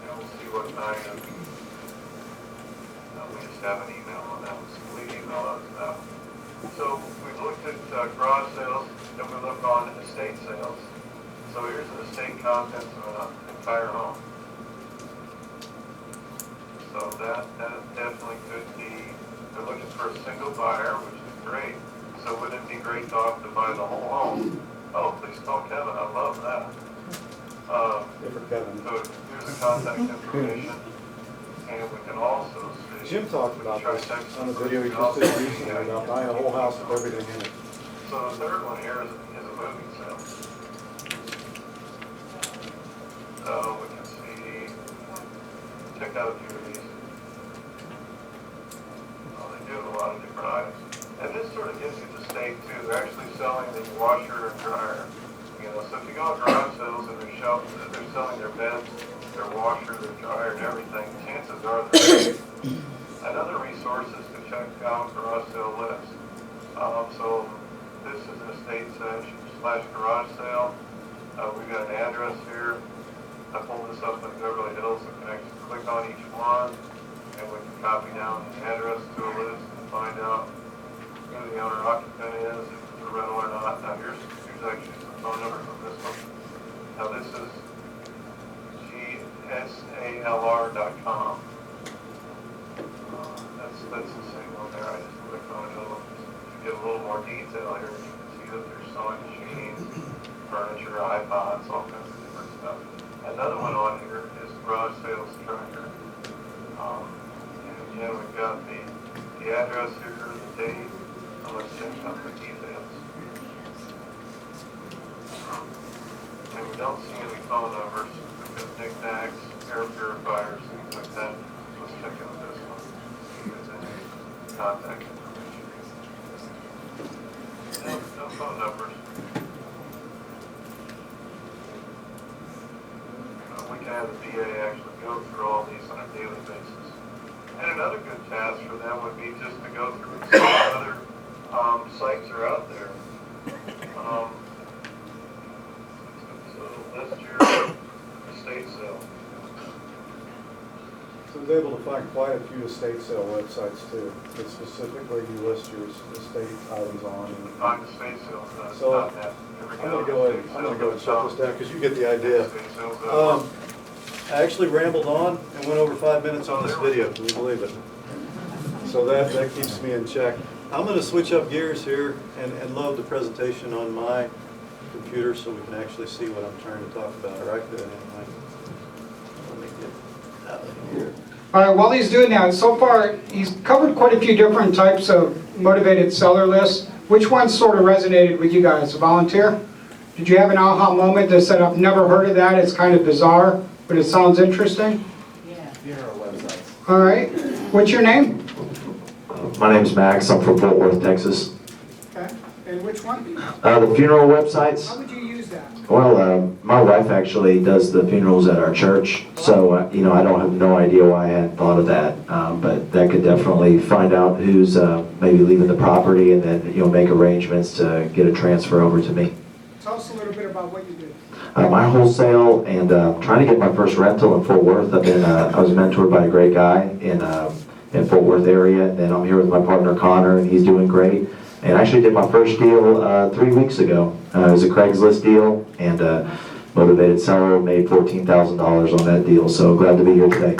And we'll see what kind of, we just have an email on that one, so we email us that one. So we've looked at garage sales, and we look on estate sales. So here's an estate contents of an entire home. So that definitely could be, they're looking for a single buyer, which is great. So wouldn't it be great to opt to buy the whole home? Oh, please call Kevin, I love that. Different Kevin. So here's the contact information. And we can also see. Jim talked about this on the video he just did recently about buying a whole house with everything in it. So the third one here is a moving sale. So we can see, check out a few of these. They do a lot of different items. And this sort of gives you the stake too. They're actually selling the washer and dryer. You know, so if you go to garage sales and they're selling their beds, their washer, their dryer, and everything, chances are they're another resource is to check out garage sale list. So this is an estate / garage sale. We've got an address here. I pulled this up in Beverly Hills, so we can actually click on each one, and we can copy down the address to a list and find out who the owner occupant is, if it's a rental or not. Now here's actually some phone numbers on this one. Now this is gsalr.com. That's the same one there. I just clicked on it to get a little more detail here. You can see that there's sewing machines, furniture, iPods, all kinds of different stuff. Another one on here is garage sales tracker. And again, we've got the address here, the date. Let's check out the details. And we don't see any phone numbers because knickknacks, air purifiers, things like that. Let's check out this one. See if there's any contact information. No phone numbers. We can have the VA actually go through all these on a daily basis. And another good task for them would be just to go through and see what other sites are out there. So list your estate sale. So I was able to find quite a few estate sale websites too, that specifically you list your estate items on. Find estate sales. So I'm gonna go ahead and shut this down because you get the idea. I actually rambled on and went over 5 minutes on this video, can you believe it? So that keeps me in check. I'm going to switch up gears here and load the presentation on my computer so we can actually see what I'm trying to talk about, or I could anyway. Let me get out of here. All right, while he's doing that, so far he's covered quite a few different types of motivated seller lists. Which ones sort of resonated with you guys? A volunteer? Did you have an aha moment that said, I've never heard of that, it's kind of bizarre, but it sounds interesting? Yeah. Funeral websites. All right. What's your name? My name's Max. I'm from Fort Worth, Texas. Okay. And which one? The funeral websites. How would you use that? Well, my wife actually does the funerals at our church, so you know, I don't have no idea why I hadn't thought of that. But that could definitely find out who's maybe leaving the property, and then make arrangements to get a transfer over to me. Tell us a little bit about what you do. My wholesale and trying to get my first rental in Fort Worth. I was mentored by a great guy in Fort Worth area, and then I'm here with my partner Connor, and he's doing great. And I actually did my first deal 3 weeks ago. It was a Craigslist deal, and motivated seller made $14,000 on that deal. So glad to be here today.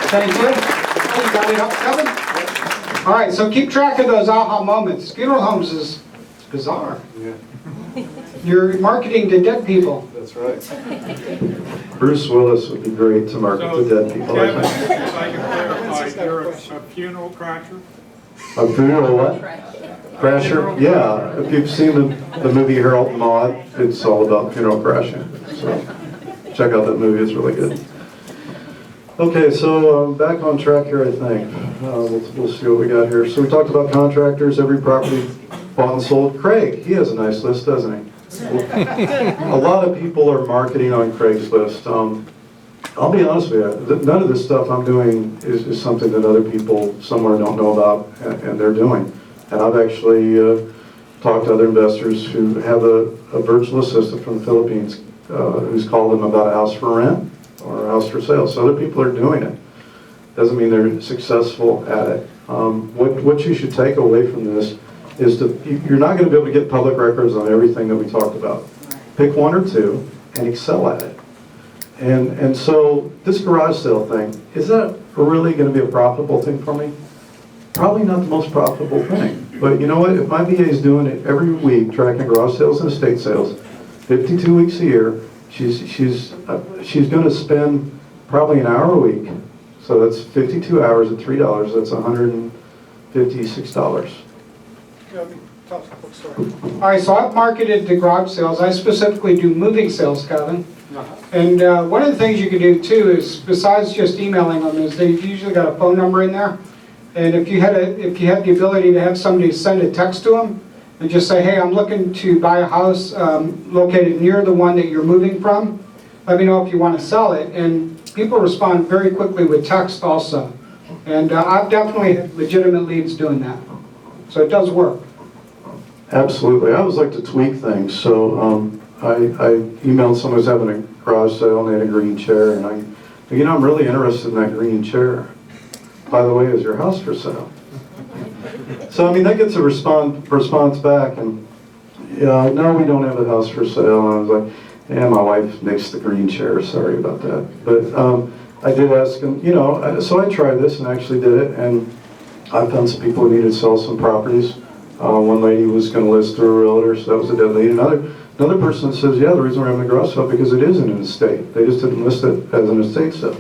Thank you. Oh, you got it up, Kevin? All right, so keep track of those aha moments. Funeral homes is bizarre. Yeah. You're marketing to dead people. That's right. Bruce Willis would be great to market to dead people. I Kevin, think. if I can clarify, you're a funeral crasher? A funeral what? Crasher? Yeah, if you've seen the movie Harold and Maude, it's all about funeral crashing. So check out that movie, it's really good. Okay, so back on track here, I think. We'll see what we got here. So we talked about contractors, every property bought and sold. Craig, he has a nice list, doesn't he? A lot of people are marketing on Craigslist. I'll be honest with you, none of this stuff I'm doing is something that other people somewhere don't know about and they're doing. And I've actually talked to other investors who have a virtual assistant from the Philippines who's called them about a house for rent or a house for sale. So other people are doing it. Doesn't mean they're successful at it. What you should take away from this is you're not going to be able to get public records on everything that we talked about. Pick one or two and excel at it. And so this garage sale thing, is that really going to be a profitable thing for me? Probably not the most profitable thing. But you know what? If my VA is doing it every week, tracking garage sales and estate sales, 52 weeks a year, she's going to spend probably an hour a week. So that's 52 hours at $3. That's $156. Tell us a quick story. All right, so I've marketed to garage sales. I specifically do moving sales, Kevin. And one of the things you can do too is, besides just emailing them, is they've usually got a phone number in there. And if you had the ability to have somebody send a text to them and just say, hey, I'm looking to buy a house located near the one that you're moving from, let me know if you want to sell it. And people respond very quickly with text also. And I've definitely had legitimate leads doing that. So it does work. Absolutely. I always like to tweak things. So I emailed someone who's having a garage sale and they had a green chair. And I'm really interested in that green chair. By the way, is your house for sale? So, I mean, that gets a response back. And, no, we don't have a house for sale. And I was like, yeah, my wife makes the green chair. Sorry about that. But I did ask him, so I tried this and actually did it. And I found some people who needed to sell some properties. One lady was going to list through a realtor, so that was a dead lead. Another person says, yeah, the reason we're having a garage sale because it isn't an estate. They just didn't list it as an estate sale.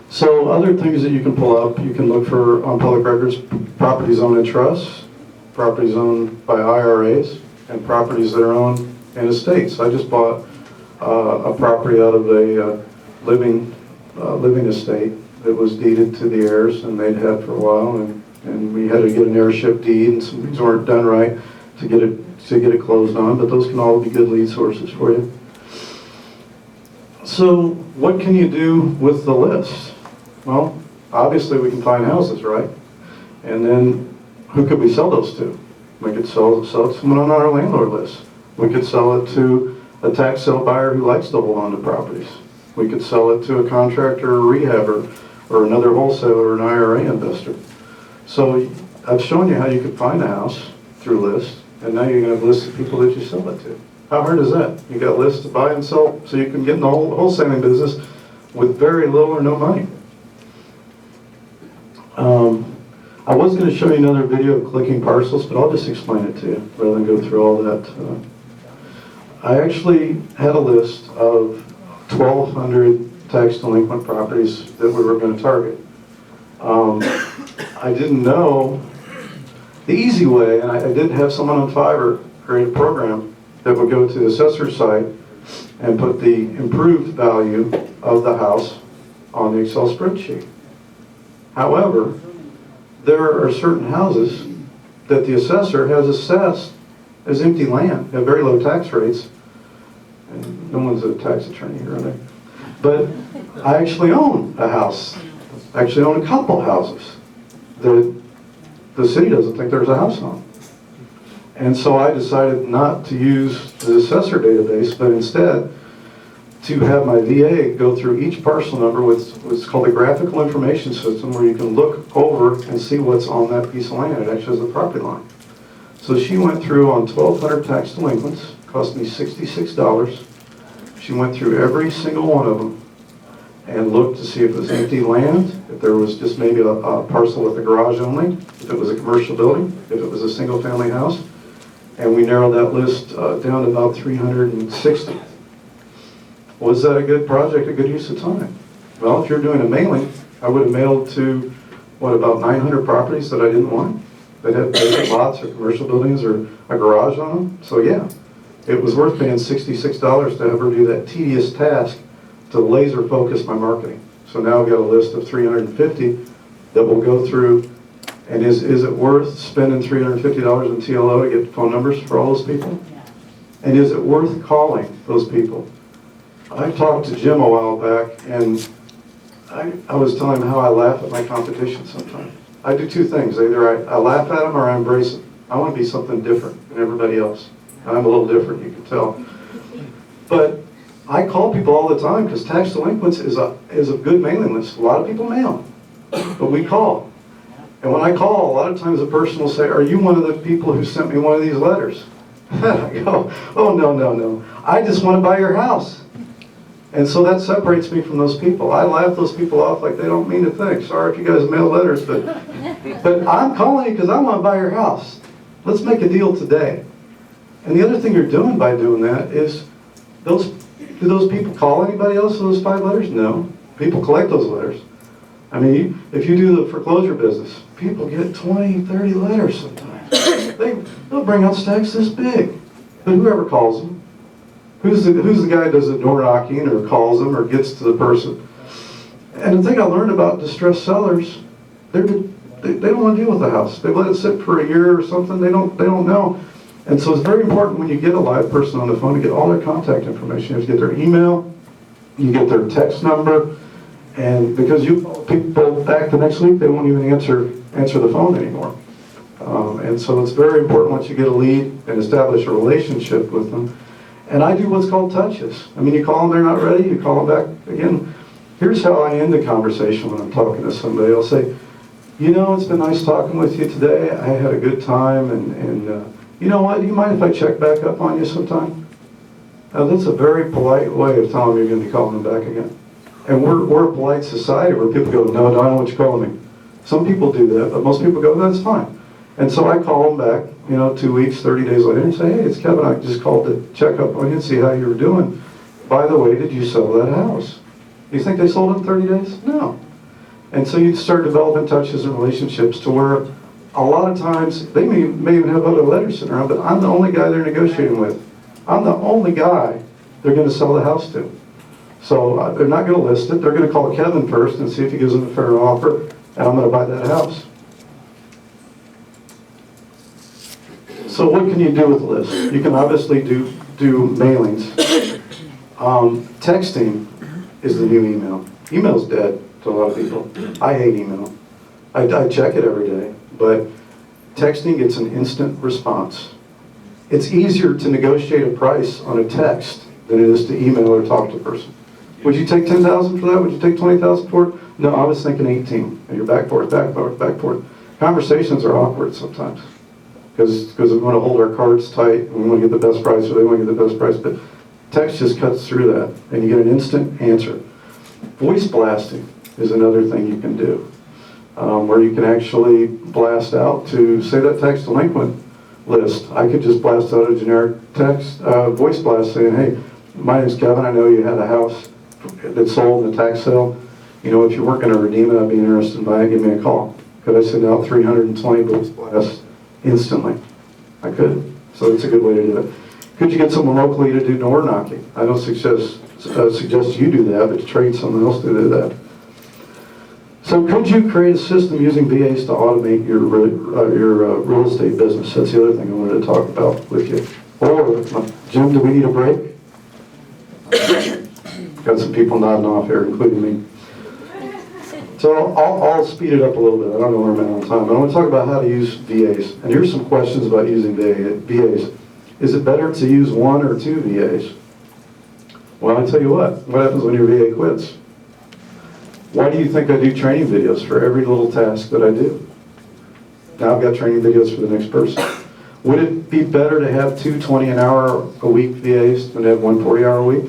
So other things that you can pull up, you can look for on public records, properties owned in trusts, properties owned by IRAs, and properties that are owned in estates. I just bought a property out of a living estate that was deeded to the heirs, and they'd had for a while, and we had to get an heirship deed, and some things weren't done right to get it closed on, but those can all be good lead sources for you. So what can you do with the list? Well, obviously we can find houses, right? And then who could we sell those to? We could sell it to someone on our landlord list. We could sell it to a tax sale buyer who likes to hold on to properties. We could sell it to a contractor or rehabber or another wholesaler or an IRA investor. So I've shown you how you could find a house through lists, and now you're going to have lists of people that you sell it to. How hard is that? You got lists to buy and sell, so you can get in the wholesaling business with very little or no money. I was going to show you another video of clicking parcels, but I'll just explain it to you rather than go through all that. I actually had a list of 1,200 tax delinquent properties that we were going to target. I didn't know the easy way, and I did have someone on Fiverr create a program that would go to the assessor's site and put the improved value of the house on the Excel spreadsheet. However, there are certain houses that the assessor has assessed as empty land at very low tax rates. And no one's a tax attorney here, are they? But I actually own a house. I actually own a couple houses that the city doesn't think there's a house on. And so I decided not to use the assessor database, but instead to have my VA go through each parcel number with what's called a graphical information system, where you can look over and see what's on that piece of land. It actually has the property line. So she went through on 1,200 tax delinquents, cost me $66. She went through every single one of them and looked to see if it was empty land, if there was just maybe a parcel with a garage only, if it was a commercial building, if it was a single family house. and we narrowed that list down to about 360. Was that a good project, a good use of time? Well, if you're doing a mailing, I would have mailed to, what, about 900 properties that I didn't want? That had vacant lots or commercial buildings or a garage on them. So yeah, it was worth paying $66 to have her do that tedious task to laser focus my marketing. So now I've got a list of 350 that will go through. And is it worth spending $350 in TLO to get phone numbers for all those people? And is it worth calling those people? I talked to Jim a while back, and I was telling him how I laugh at my competition sometimes. I do two things. Either I laugh at them or I embrace them. I want to be something different than everybody else. I'm a little different, you can tell. But I call people all the time because tax delinquents is a good mailing list. A lot of people mail, but we call. And when I call, a lot of times a person will say, "Are you one of the people who sent me one of these letters?" I go, "Oh, no. I just want to buy your house." And so that separates me from those people. I laugh those people off like they don't mean a thing. Sorry if you guys mail letters, but I'm calling you because I want to buy your house. Let's make a deal today. And the other thing you're doing by doing that is, do those people call anybody else with those 5 letters? No. People collect those letters. I mean, if you do the foreclosure business, people get 20, 30 letters sometimes. They'll bring out stacks this big. But whoever calls them, who's the guy who does the door knocking or calls them or gets to the person? And the thing I learned about distressed sellers, they don't want to deal with the house. They let it sit for a year or something. They don't know. And so it's very important when you get a live person on the phone to get all their contact information. You have to get their email, you get their text number, and because you people back the next week, they won't even answer the phone anymore. And so it's very important once you get a lead and establish a relationship with them. And I do what's called touches. I mean, you call them, they're not ready, you call them back again. Here's how I end the conversation when I'm talking to somebody. I'll say, "You know, it's been nice talking with you today. I had a good time, and you know what, do you mind if I check back up on you sometime?" Now, that's a very polite way of telling them you're going to be calling them back again. And we're a polite society where people go, "No, I don't want you calling me." Some people do that, but most people go, "That's fine." And so I call them back, 2 weeks, 30 days later, and say, "Hey, it's Kevin. I just called to check up on you and see how you were doing. By the way, did you sell that house?" Do you think they sold it in 30 days? No. And so you start developing touches and relationships to where a lot of times they may even have other letters sitting around, but I'm the only guy they're negotiating with. I'm the only guy they're going to sell the house to. So they're not going to list it. They're going to call Kevin first and see if he gives them a fair offer, and I'm going to buy that house. So what can you do with lists? You can obviously do mailings. Texting is the new email. Email's dead to a lot of people. I hate email. I check it every day, but texting gets an instant response. It's easier to negotiate a price on a text than it is to email or talk to a person. Would you take $10,000 for that? Would you take $20,000 for it? No, I was thinking 18. And you're back forth. Conversations are awkward sometimes because we want to hold our cards tight and we want to get the best price, or they want to get the best price. But text just cuts through that, and you get an instant answer. Voice blasting is another thing you can do, where you can actually blast out to, say, that tax delinquent list. I could just blast out a generic text, voice blast saying, "Hey, my name's Kevin. I know you had a house that sold in the tax sale. If you weren't going to redeem it, I'd be interested in buying it. Give me a call." Could I send out 320 voice blasts instantly? I could. So it's a good way to do it. Could you get someone locally to do door knocking? I don't suggest you do that, but to train someone else to do that. So could you create a system using VAs to automate your real estate business? That's the other thing I wanted to talk about with you. Or, Jim, do we need a break? Got some people nodding off here, including me. So I'll speed it up a little bit. I don't know where I'm at on time. But I want to talk about how to use VAs. And here's some questions about using VAs. Is it better to use 1 or 2 VAs? Well, I tell you what happens when your VA quits? Why do you think I do training videos for every little task that I do? Now I've got training videos for the next person. Would it be better to have 2 20-an-hour-a-week VAs than to have 1 40-hour-a-week?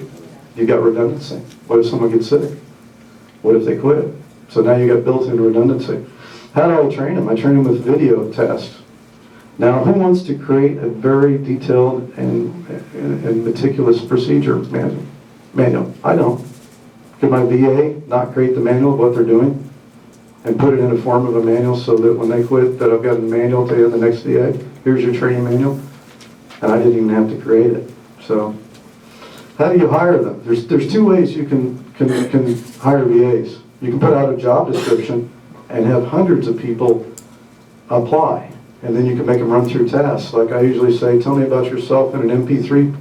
You got redundancy. What if someone gets sick? What if they quit? So now you got built-in redundancy. How do I train them? I train them with video tests. Now, who wants to create a very detailed and meticulous procedure manual? I don't. Could my VA not create the manual of what they're doing and put it in the form of a manual so that when they quit, that I've got a manual to hand the next VA? Here's your training manual. And I didn't even have to create it. So, how do you hire them? There's two ways you can hire VAs. You can put out a job description and have hundreds of people apply. And then you can make them run through tasks. Like I usually say, tell me about yourself in an MP3,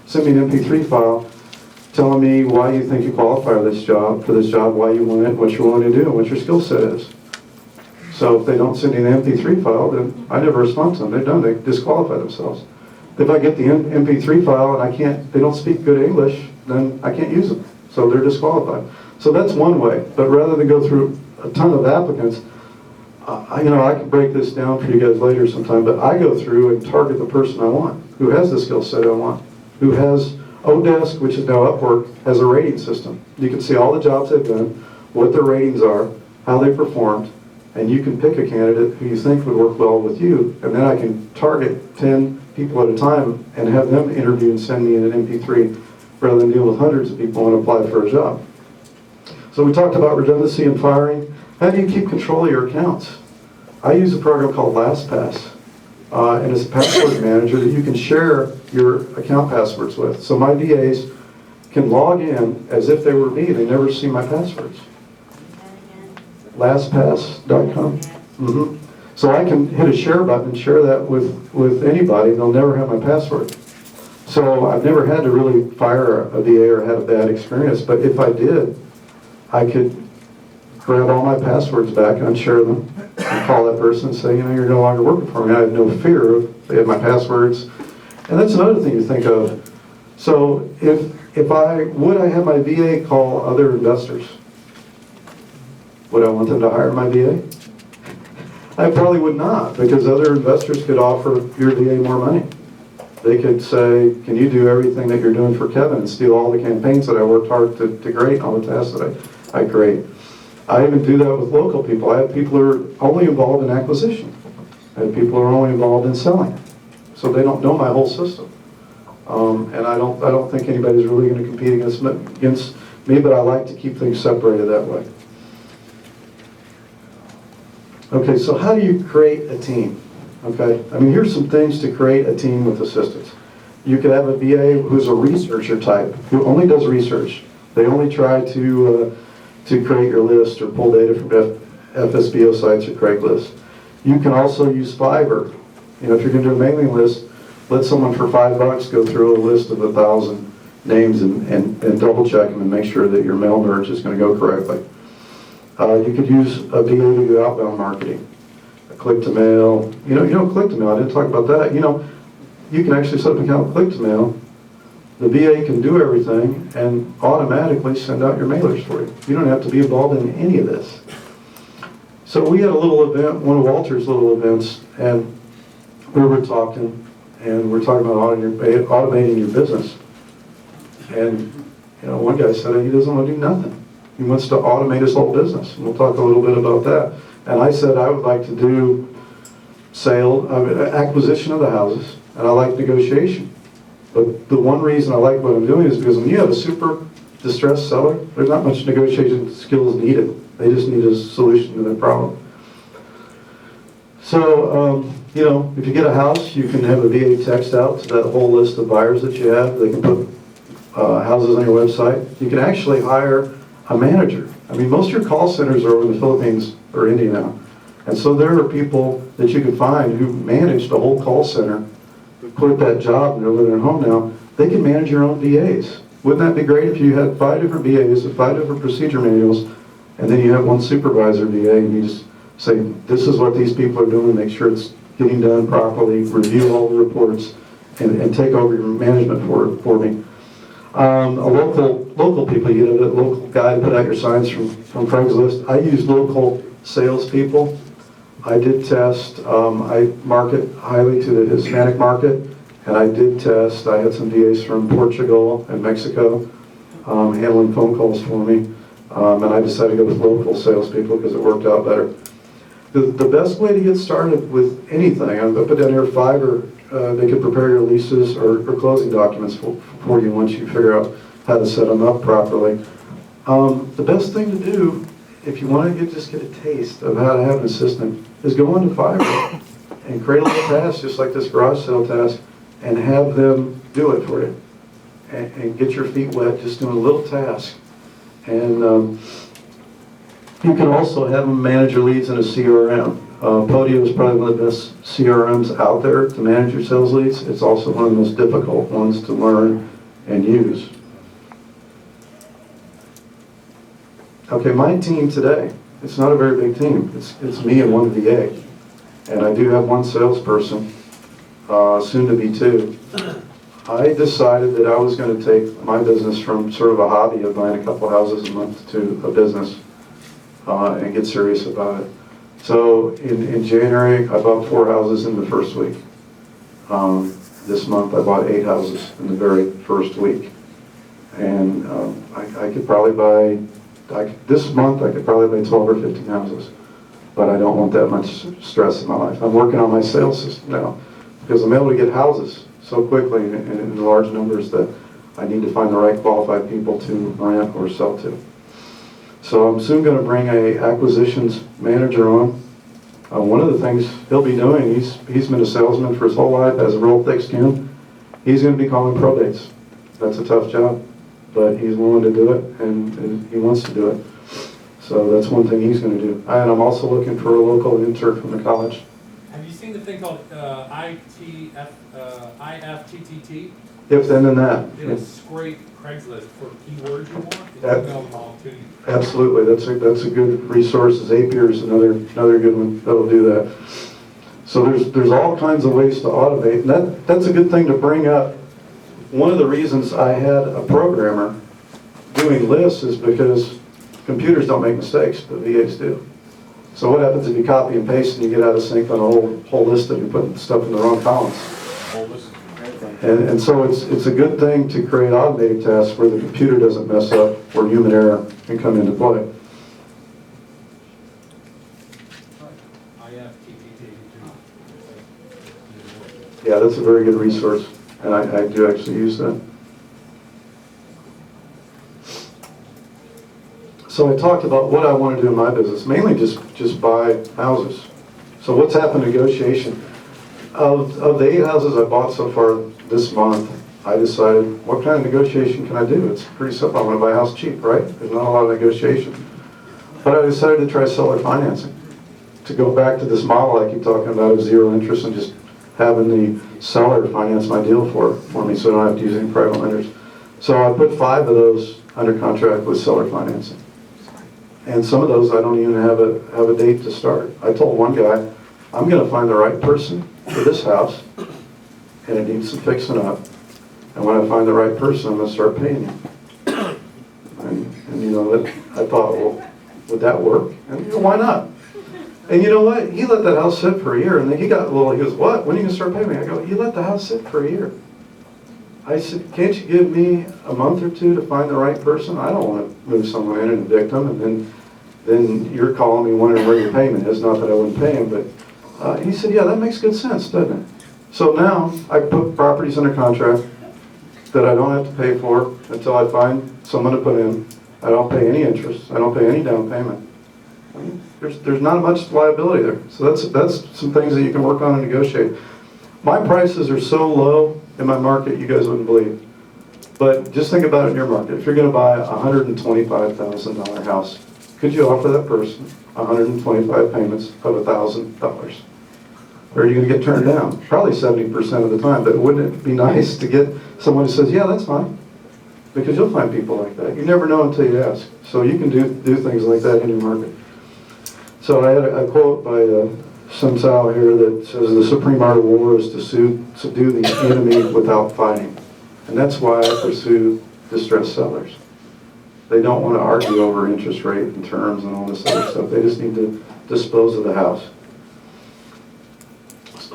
send me an MP3 file telling me why you think you qualify for this job, why you want it, what you're willing to do, and what your skill set is. So if they don't send me an MP3 file, then I never respond to them. They're done, they disqualify themselves. If I get the MP3 file and they don't speak good English, then I can't use them. So they're disqualified. So that's one way. But rather than go through a ton of applicants, I can break this down for you guys later sometime, but I go through and target the person I want, who has the skill set I want, who has Odesk, which is now Upwork, has a rating system. You can see all the jobs they've done, what their ratings are, how they performed, and you can pick a candidate who you think would work well with you, and then I can target 10 people at a time and have them interview and send me an MP3 rather than deal with hundreds of people and apply for a job. So we talked about redundancy and firing. How do you keep control of your accounts? I use a program called LastPass, and it's a password manager that you can share your account passwords with. So my VAs can log in as if they were me. They never see my passwords. LastPass.com. So I can hit a share button and share that with anybody. They'll never have my password. So I've never had to really fire a VA or had a bad experience. But if I did, I could grab all my passwords back and unshare them and call that person and say, you're no longer working for me. I have no fear of they have my passwords. And that's another thing to think of. So would I have my VA call other investors? Would I want them to hire my VA? I probably would not, because other investors could offer your VA more money. They could say, can you do everything that you're doing for Kevin and steal all the campaigns that I worked hard to create, all the tasks that I create. I even do that with local people. I have people who are only involved in acquisition. I have people who are only involved in selling. So they don't know my whole system. And I don't think anybody's really going to compete against me, but I like to keep things separated that way. Okay, so how do you create a team? Okay, here's some things to create a team with assistants. You could have a VA who's a researcher type, who only does research. They only try to create your list or pull data from FSBO sites or Craigslist. You can also use Fiverr. If you're going to do a mailing list, let someone for $5 go through a list of 1,000 names and double check them and make sure that your mail merge is going to go correctly. You could use a VA to do outbound marketing, a click-to-mail. Click-to-mail, I didn't talk about that. You can actually set up an account with click-to-mail. The VA can do everything and automatically send out your mailers for you. You don't have to be involved in any of this. So we had a little event, one of Walter's little events, and we were talking, and we're talking about automating your business. And one guy said he doesn't want to do nothing. He wants to automate his whole business. And we'll talk a little bit about that. And I said I would like to do acquisition of the houses, and I like negotiation. But the one reason I like what I'm doing is because when you have a super distressed seller, there's not much negotiation skills needed. They just need a solution to their problem. So, if you get a house, you can have a VA text out to that whole list of buyers that you have. They can put houses on your website. You can actually hire a manager. Most of your call centers are over in the Philippines or India now. And so there are people that you can find who manage the whole call center, who quit that job and they're living at home now. They can manage your own VAs. Wouldn't that be great if you had 5 different VAs with 5 different procedure manuals, and then you have one supervisor VA and you just say, this is what these people are doing, make sure it's getting done properly, review all the reports, and take over your management for me. Local people, you have a local guy to put out your signs from Craigslist. I use local salespeople. I did test, I market highly to the Hispanic market, and I did test, I had some VAs from Portugal and Mexico handling phone calls for me, and I decided to go with local salespeople because it worked out better. The best way to get started with anything, I put down here Fiverr, they can prepare your leases or closing documents for you once you figure out how to set them up properly. The best thing to do, if you want to just get a taste of how to have an assistant, is go onto Fiverr and create a little task, just like this garage sale task, and have them do it for you. And get your feet wet just doing a little task. And you can also have them manage your leads in a CRM. Podio is probably one of the best CRMs out there to manage your sales leads. It's also one of the most difficult ones to learn and use. Okay, my team today, it's not a very big team. It's me and one VA. And I do have one salesperson, soon to be two. I decided that I was going to take my business from sort of a hobby of buying a couple houses a month to a business and get serious about it. So in January, I bought 4 houses in the first week. This month, I bought 8 houses in the very first week. And I could probably buy, this month, I could probably buy 12 or 15 houses. But I don't want that much stress in my life. I'm working on my sales system now because I'm able to get houses so quickly and in large numbers that I need to find the right qualified people to rent or sell to. So I'm soon going to bring a acquisitions manager on. One of the things he'll be doing, he's been a salesman for his whole life, has a real thick skin. He's going to be calling probates. That's a tough job, but he's willing to do it and he wants to do it. So that's one thing he's going to do. And I'm also looking for a local intern from the college. Have you seen the thing called IFTTT? If, then, and that. It'll scrape Craigslist for keywords you want, and That- email them all to you. Absolutely, that's a good resource. Zapier is another good one that'll do that. So there's all kinds of ways to automate, and that's a good thing to bring up. One of the reasons I had a programmer doing lists is because computers don't make mistakes, but VAs do. So what happens if you copy and paste and you get out of sync on a whole list and you're putting stuff in the wrong columns? And so it's a good thing to create automated tasks where the computer doesn't mess up, where human error can come into play. Yeah, that's a very good resource, and I do actually use that. So I talked about what I want to do in my business, mainly just buy houses. So what's happened in negotiation? Of the 8 houses I bought so far this month, I decided, what kind of negotiation can I do? It's pretty simple. I want to buy a house cheap, right? There's not a lot of negotiation. But I decided to try seller financing, to go back to this model I keep talking about of zero interest and just having the seller finance my deal for me so I don't have to use any private lenders. So I put 5 of those under contract with seller financing. And some of those I don't even have a date to start. I told one guy, I'm going to find the right person for this house, and it needs some fixing up. And when I find the right person, I'm going to start paying you. And you know, I thought, well, would that work? And you know, why not? And you know what? He let that house sit for a year, and then he got a little, he goes, what? When are you going to start paying me? I go, you let the house sit for a year. I said, can't you give me a month or 2 to find the right person? I don't want to move someone in and evict them, and then you're calling me wondering where your payment is. Not that I wouldn't pay him, but he said, yeah, that makes good sense, doesn't it? So now I put properties under contract that I don't have to pay for until I find someone to put in. I don't pay any interest. I don't pay any down payment. There's not much liability there. So that's some things that you can work on and negotiate. My prices are so low in my market, you guys wouldn't believe. But just think about it in your market. If you're going to buy a $125,000 house, could you offer that person 125 payments of $1,000? Or are you going to get turned down? Probably 70% of the time. But wouldn't it be nice to get someone who says, yeah, that's fine? Because you'll find people like that. You never know until you ask. So you can do things like that in your market. So I had a quote by Sun Tzu here that says, the supreme art of war is to subdue the enemy without fighting. And that's why I pursue distressed sellers. They don't want to argue over interest rate and terms and all this other stuff. They just need to dispose of the house.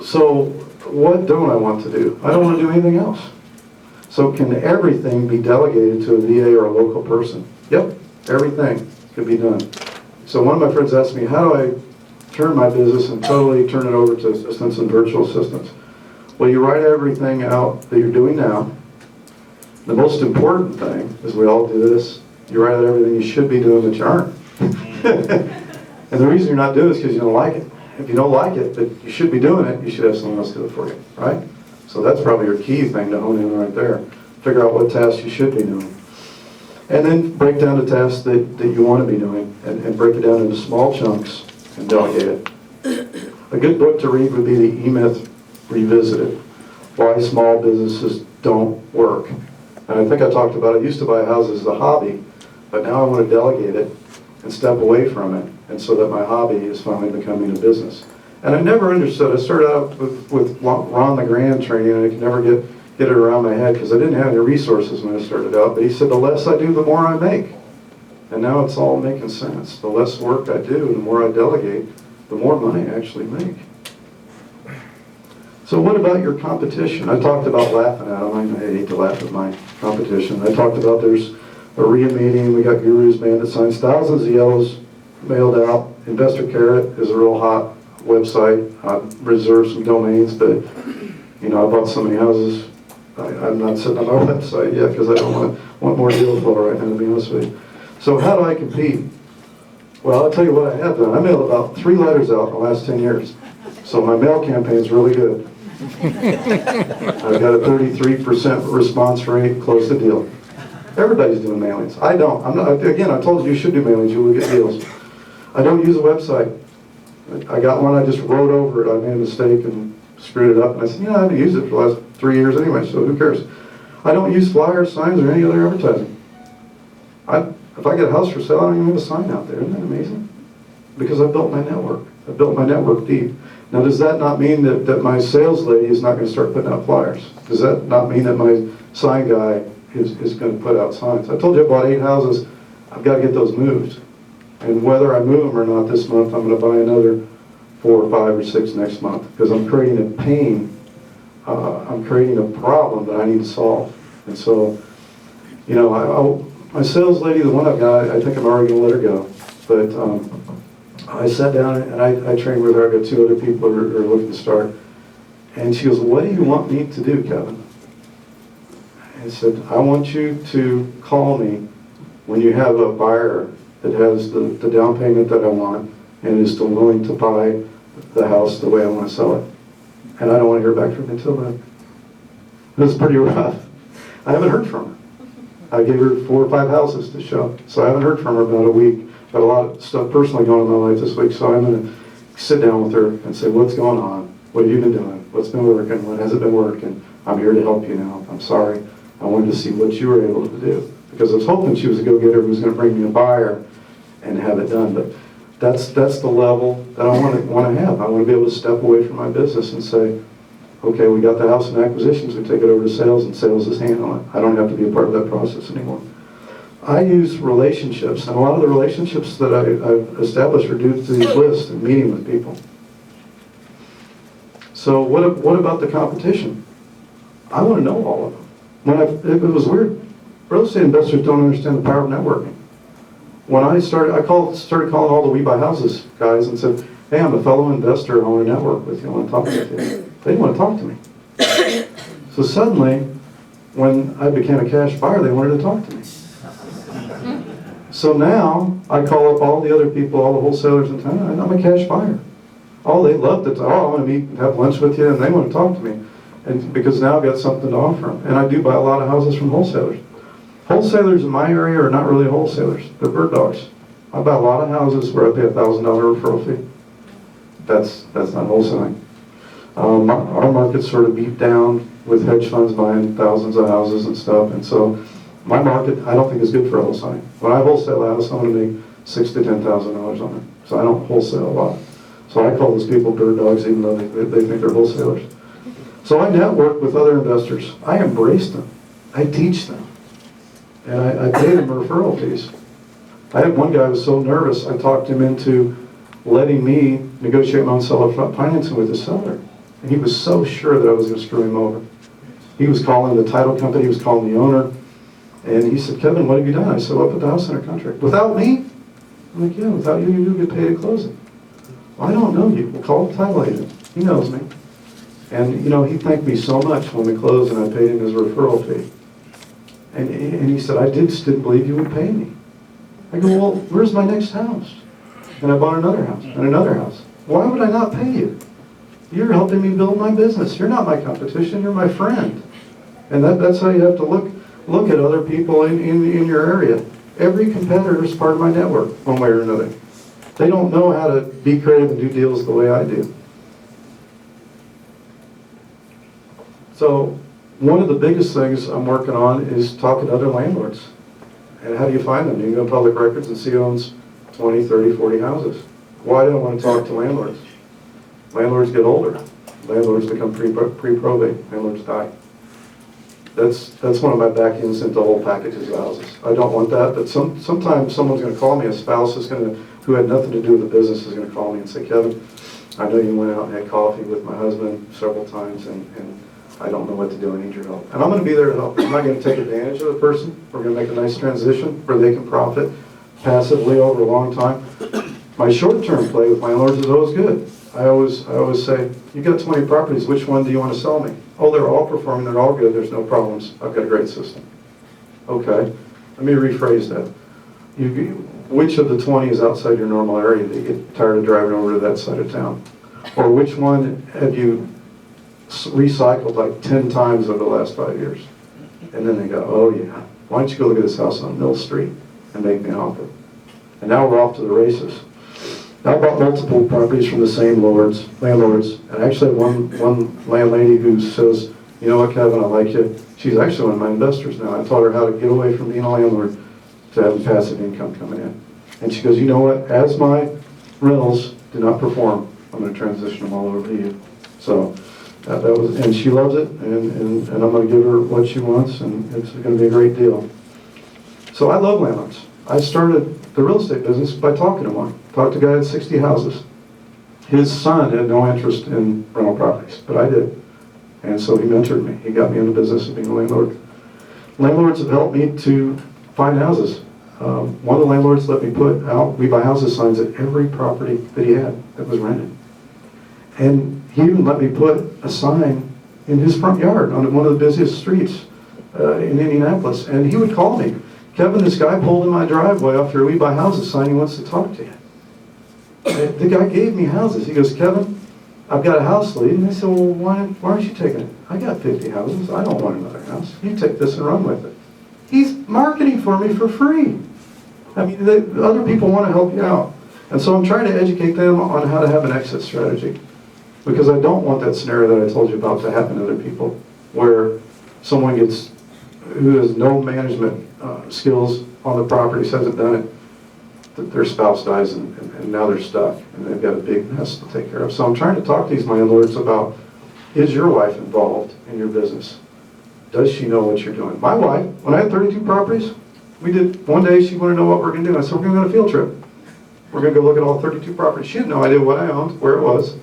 So what don't I want to do? I don't want to do anything else. So can everything be delegated to a VA or a local person? Yep, everything could be done. So one of my friends asked me, how do I turn my business and totally turn it over to assistants and virtual assistants. Well, you write everything out that you're doing now. The most important thing is we all do this. You write out everything you should be doing that you aren't. And the reason you're not doing it is because you don't like it. If you don't like it, but you should be doing it, you should have someone else do it for you, right? So that's probably your key thing to hone in right there. Figure out what tasks you should be doing. And then break down the tasks that you want to be doing and break it down into small chunks and delegate it. A good book to read would be The E-Myth Revisited, Why Small Businesses Don't Work. And I think I talked about, I used to buy houses as a hobby, but now I want to delegate it and step away from it, and so that my hobby is finally becoming a business. And I never understood, I started out with Ron the Grand training, and I could never get it around my head because I didn't have any resources when I started out, but he said the less I do, the more I make. And now it's all making sense. The less work I do, the more I delegate, the more money I actually make. So what about your competition? I talked about laughing at them. I hate to laugh at my competition. I talked about there's a RIA meeting, we got Gurus Band that signs thousands of yellows mailed out. Investor Carrot is a real hot website. I've reserved some domains, but you know, I bought so many houses. I'm not sitting on my website yet because I don't want more deal flow right now, to be honest with you. So how do I compete? Well, I'll tell you what I have done. I mailed about 3 letters out in the last 10 years. So my mail campaign is really good. I've got a 33% response rate, close the deal. Everybody's doing mailings. I don't. I'm not. Again, I told you should do mailings. You will get deals. I don't use a website. I got one. I just wrote over it. I made a mistake and screwed it up. And I said, I haven't used it for the last 3 years anyway, so who cares? I don't use flyers, signs, or any other advertising. If I get a house for sale, I don't even have a sign out there. Isn't that amazing? Because I've built my network. I've built my network deep. Now, does that not mean that my sales lady is not going to start putting out flyers? Does that not mean that my sign guy is going to put out signs? I told you I bought 8 houses. I've got to get those moved. And whether I move them or not this month, I'm going to buy another 4 or 5 or 6 next month because I'm creating a pain. I'm creating a problem that I need to solve. And so, you know, my sales lady, the one I've got, I think I'm already going to let her go. But I sat down and I trained with her. I've got 2 other people who are looking to start. And she goes, what do you want me to do, Kevin? I said, I want you to call me when you have a buyer that has the down payment that I want and is still willing to buy the house the way I want to sell it. And I don't want to hear back from her until then. It was pretty rough. I haven't heard from her. I gave her 4 or 5 houses to show. So I haven't heard from her about a week. Got a lot of stuff personally going on in my life this week, so I'm going to sit down with her and say, what's going on? What have you been doing? What's been working? What hasn't been working? I'm here to help you now. I'm sorry. I wanted to see what you were able to do. Because I was hoping she was a go-getter who was going to bring me a buyer and have it done. But that's the level that I want to have. I want to be able to step away from my business and say, okay, we got the house and acquisitions, we take it over to sales, and sales is handling it. I don't have to be a part of that process anymore. I use relationships, and a lot of the relationships that I've established are due to these lists and meeting with people. So what about the competition? I want to know all of them. It was weird. Real estate investors don't understand the power of networking. When I started calling all the We Buy Houses guys and said, hey, I'm a fellow investor, I want to network with you, I want to talk with you. They didn't want to talk to me. So suddenly, when I became a cash buyer, they wanted to talk to me. So now, I call up all the other people, all the wholesalers in town, and I'm a cash buyer. Oh, they love to talk. Oh, I want to meet and have lunch with you, and they want to talk to me. And because now I've got something to offer them. And I do buy a lot of houses from wholesalers. Wholesalers in my area are not really wholesalers. They're bird dogs. I buy a lot of houses where I pay a $1,000 referral fee. That's not wholesaling. Our market's sort of beat down with hedge funds buying thousands of houses and stuff. And so my market, I don't think is good for wholesaling. When I wholesale a house, I'm going to make $6,000 to $10,000 on it. So I don't wholesale a lot. So I call those people bird dogs even though they think they're wholesalers. So I network with other investors. I embrace them. I teach them. And I pay them referral fees. I had one guy who was so nervous, I talked him into letting me negotiate my own seller financing with the seller. And he was so sure that I was going to screw him over. He was calling the title company, he was calling the owner. And he said, Kevin, what have you done? I said, well, I put the house under contract. Without me? I'm like, yeah, without you, you get paid to close it. Well, I don't know you. Well, call the title agent. He knows me. And, you know, he thanked me so much when we closed and I paid him his referral fee. And he said, I just didn't believe you would pay me. I go, well, where's my next house? And I bought another house and another house. Why would I not pay you? You're helping me build my business. You're not my competition, you're my friend. And that's how you have to look at other people in your area. Every competitor is part of my network, one way or another. They don't know how to be creative and do deals the way I do. So one of the biggest things I'm working on is talking to other landlords. And how do you find them? You can go to public records and see who owns 20, 30, 40 houses. Why do I want to talk to landlords? Landlords get older. Landlords become pre-probate. Landlords die. That's one of my back ends into whole packages of houses. I don't want that, but sometimes someone's going to call me, a spouse is going to, who had nothing to do with the business, is going to call me and say, Kevin, I know you went out and had coffee with my husband several times, and I don't know what to do, I need your help. And I'm going to be there to help. I'm not going to take advantage of the person. We're going to make a nice transition where they can profit passively over a long time. My short-term play with my landlords is always good. I always say, you got 20 properties, which one do you want to sell me? Oh, they're all performing, they're all good, there's no problems. I've got a great system. Okay, let me rephrase that. Which of the 20 is outside your normal area that you get tired of driving over to that side of town? Or which one have you recycled like 10 times over the last 5 years? And then they go, oh yeah, why don't you go look at this house on Mill Street and make me an offer? And now we're off to the races. I bought multiple properties from the same landlords, and I actually have one landlady who says, you know what, Kevin, I like you. She's actually one of my investors now. I taught her how to get away from being a landlord to having passive income coming in. And she goes, you know what, as my rentals do not perform, I'm going to transition them all over to you. So that was, and she loves it, and I'm going to give her what she wants, and it's going to be a great deal. So I love landlords. I started the real estate business by talking to one. Talked to a guy at 60 houses. His son had no interest in rental properties, but I did. And so he mentored me. He got me in the business of being a landlord. Landlords have helped me to find houses. One of the landlords let me put out We Buy Houses signs at every property that he had that was rented. And he even let me put a sign in his front yard on one of the busiest streets in Indianapolis. And he would call me, Kevin, this guy pulled in my driveway off your We Buy Houses sign, he wants to talk to you. The guy gave me houses. He goes, Kevin, I've got a house lead. And I said, well, why aren't you taking it? I got 50 houses. I don't want another house. You take this and run with it. He's marketing for me for free. I mean, other people want to help you out. And so I'm trying to educate them on how to have an exit strategy. Because I don't want that scenario that I told you about to happen to other people, where someone who has no management skills on the property, hasn't done it, their spouse dies and now they're stuck and they've got a big mess to take care of. So I'm trying to talk to these landlords about, is your wife involved in your business? Does she know what you're doing? My wife, when I had 32 properties, one day she wanted to know what we're going to do. I said, we're going to go on a field trip. We're going to go look at all 32 properties. She had no idea what I owned, where it was,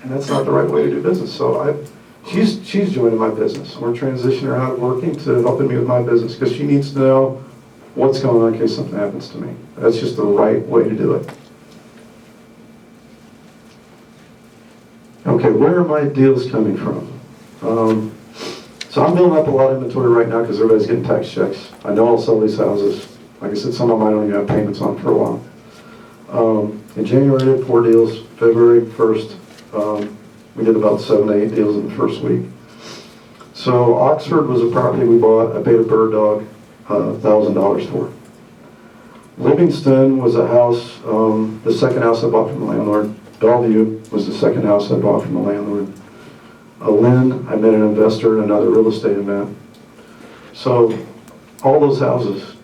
and that's not the right way to do business. So she's joining my business. We're transitioning her out of working to helping me with my business because she needs to know what's going on in case something happens to me. That's just the right way to do it. Okay, where are my deals coming from? So I'm building up a lot of inventory right now because everybody's getting tax checks. I know I'll sell these houses. Like I said, some of them I don't even have payments on for a while. In January, I did 4 deals. February 1st, we did about 7 to 8 deals in the first week. So Oxford was a property we bought. I paid a bird dog $1,000 for. Livingston was a house, the second house I bought from the landlord. Bellevue was the second house I bought from the landlord. Lynn, I met an investor at another real estate event. So all those houses,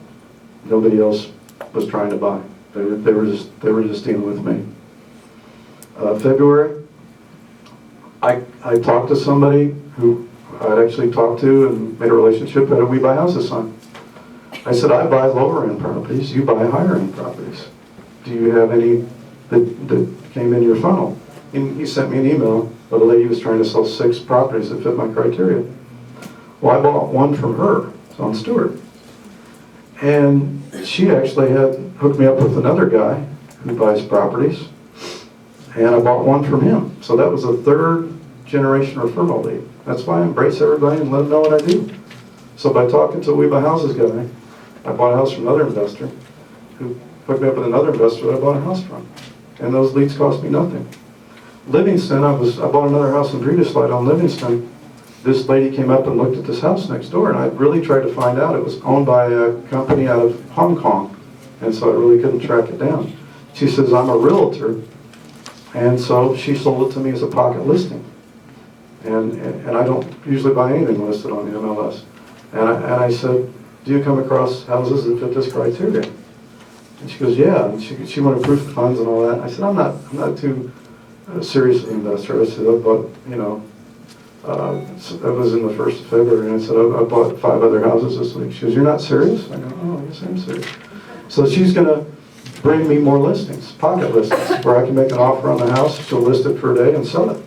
nobody else was trying to buy. They were just dealing with me. February, I talked to somebody who I'd actually talked to and made a relationship at a We Buy Houses sign. I said, I buy lower end properties, you buy higher end properties. Do you have any that came in your funnel? And he sent me an email, but a lady was trying to sell 6 properties that fit my criteria. Well, I bought one from her, it's on Stewart. And she actually had hooked me up with another guy who buys properties. and I bought one from him. So that was a third generation referral lead. That's why I embrace everybody and let them know what I do. So by talking to a We Buy Houses guy, I bought a house from another investor who hooked me up with another investor that I bought a house from. And those leads cost me nothing. Livingston, I bought another house in Light on Livingston. This lady came up and looked at this house next door, and I really tried to find out. It was owned by a company out of Hong Kong, and so I really couldn't track it down. She says, I'm a realtor, and so she sold it to me as a pocket listing. And I don't usually buy anything listed on the MLS. And I said, do you come across houses that fit this criteria? And she goes, yeah. And she wanted proof of funds and all that. I said, I'm not too serious an investor. I said, I bought, that was in the 1st of February, and I said, I bought 5 other houses this week. She goes, you're not serious? I go, oh, yes, I'm serious. So she's going to bring me more listings, pocket listings, where I can make an offer on the house, she'll list it for a day and sell it.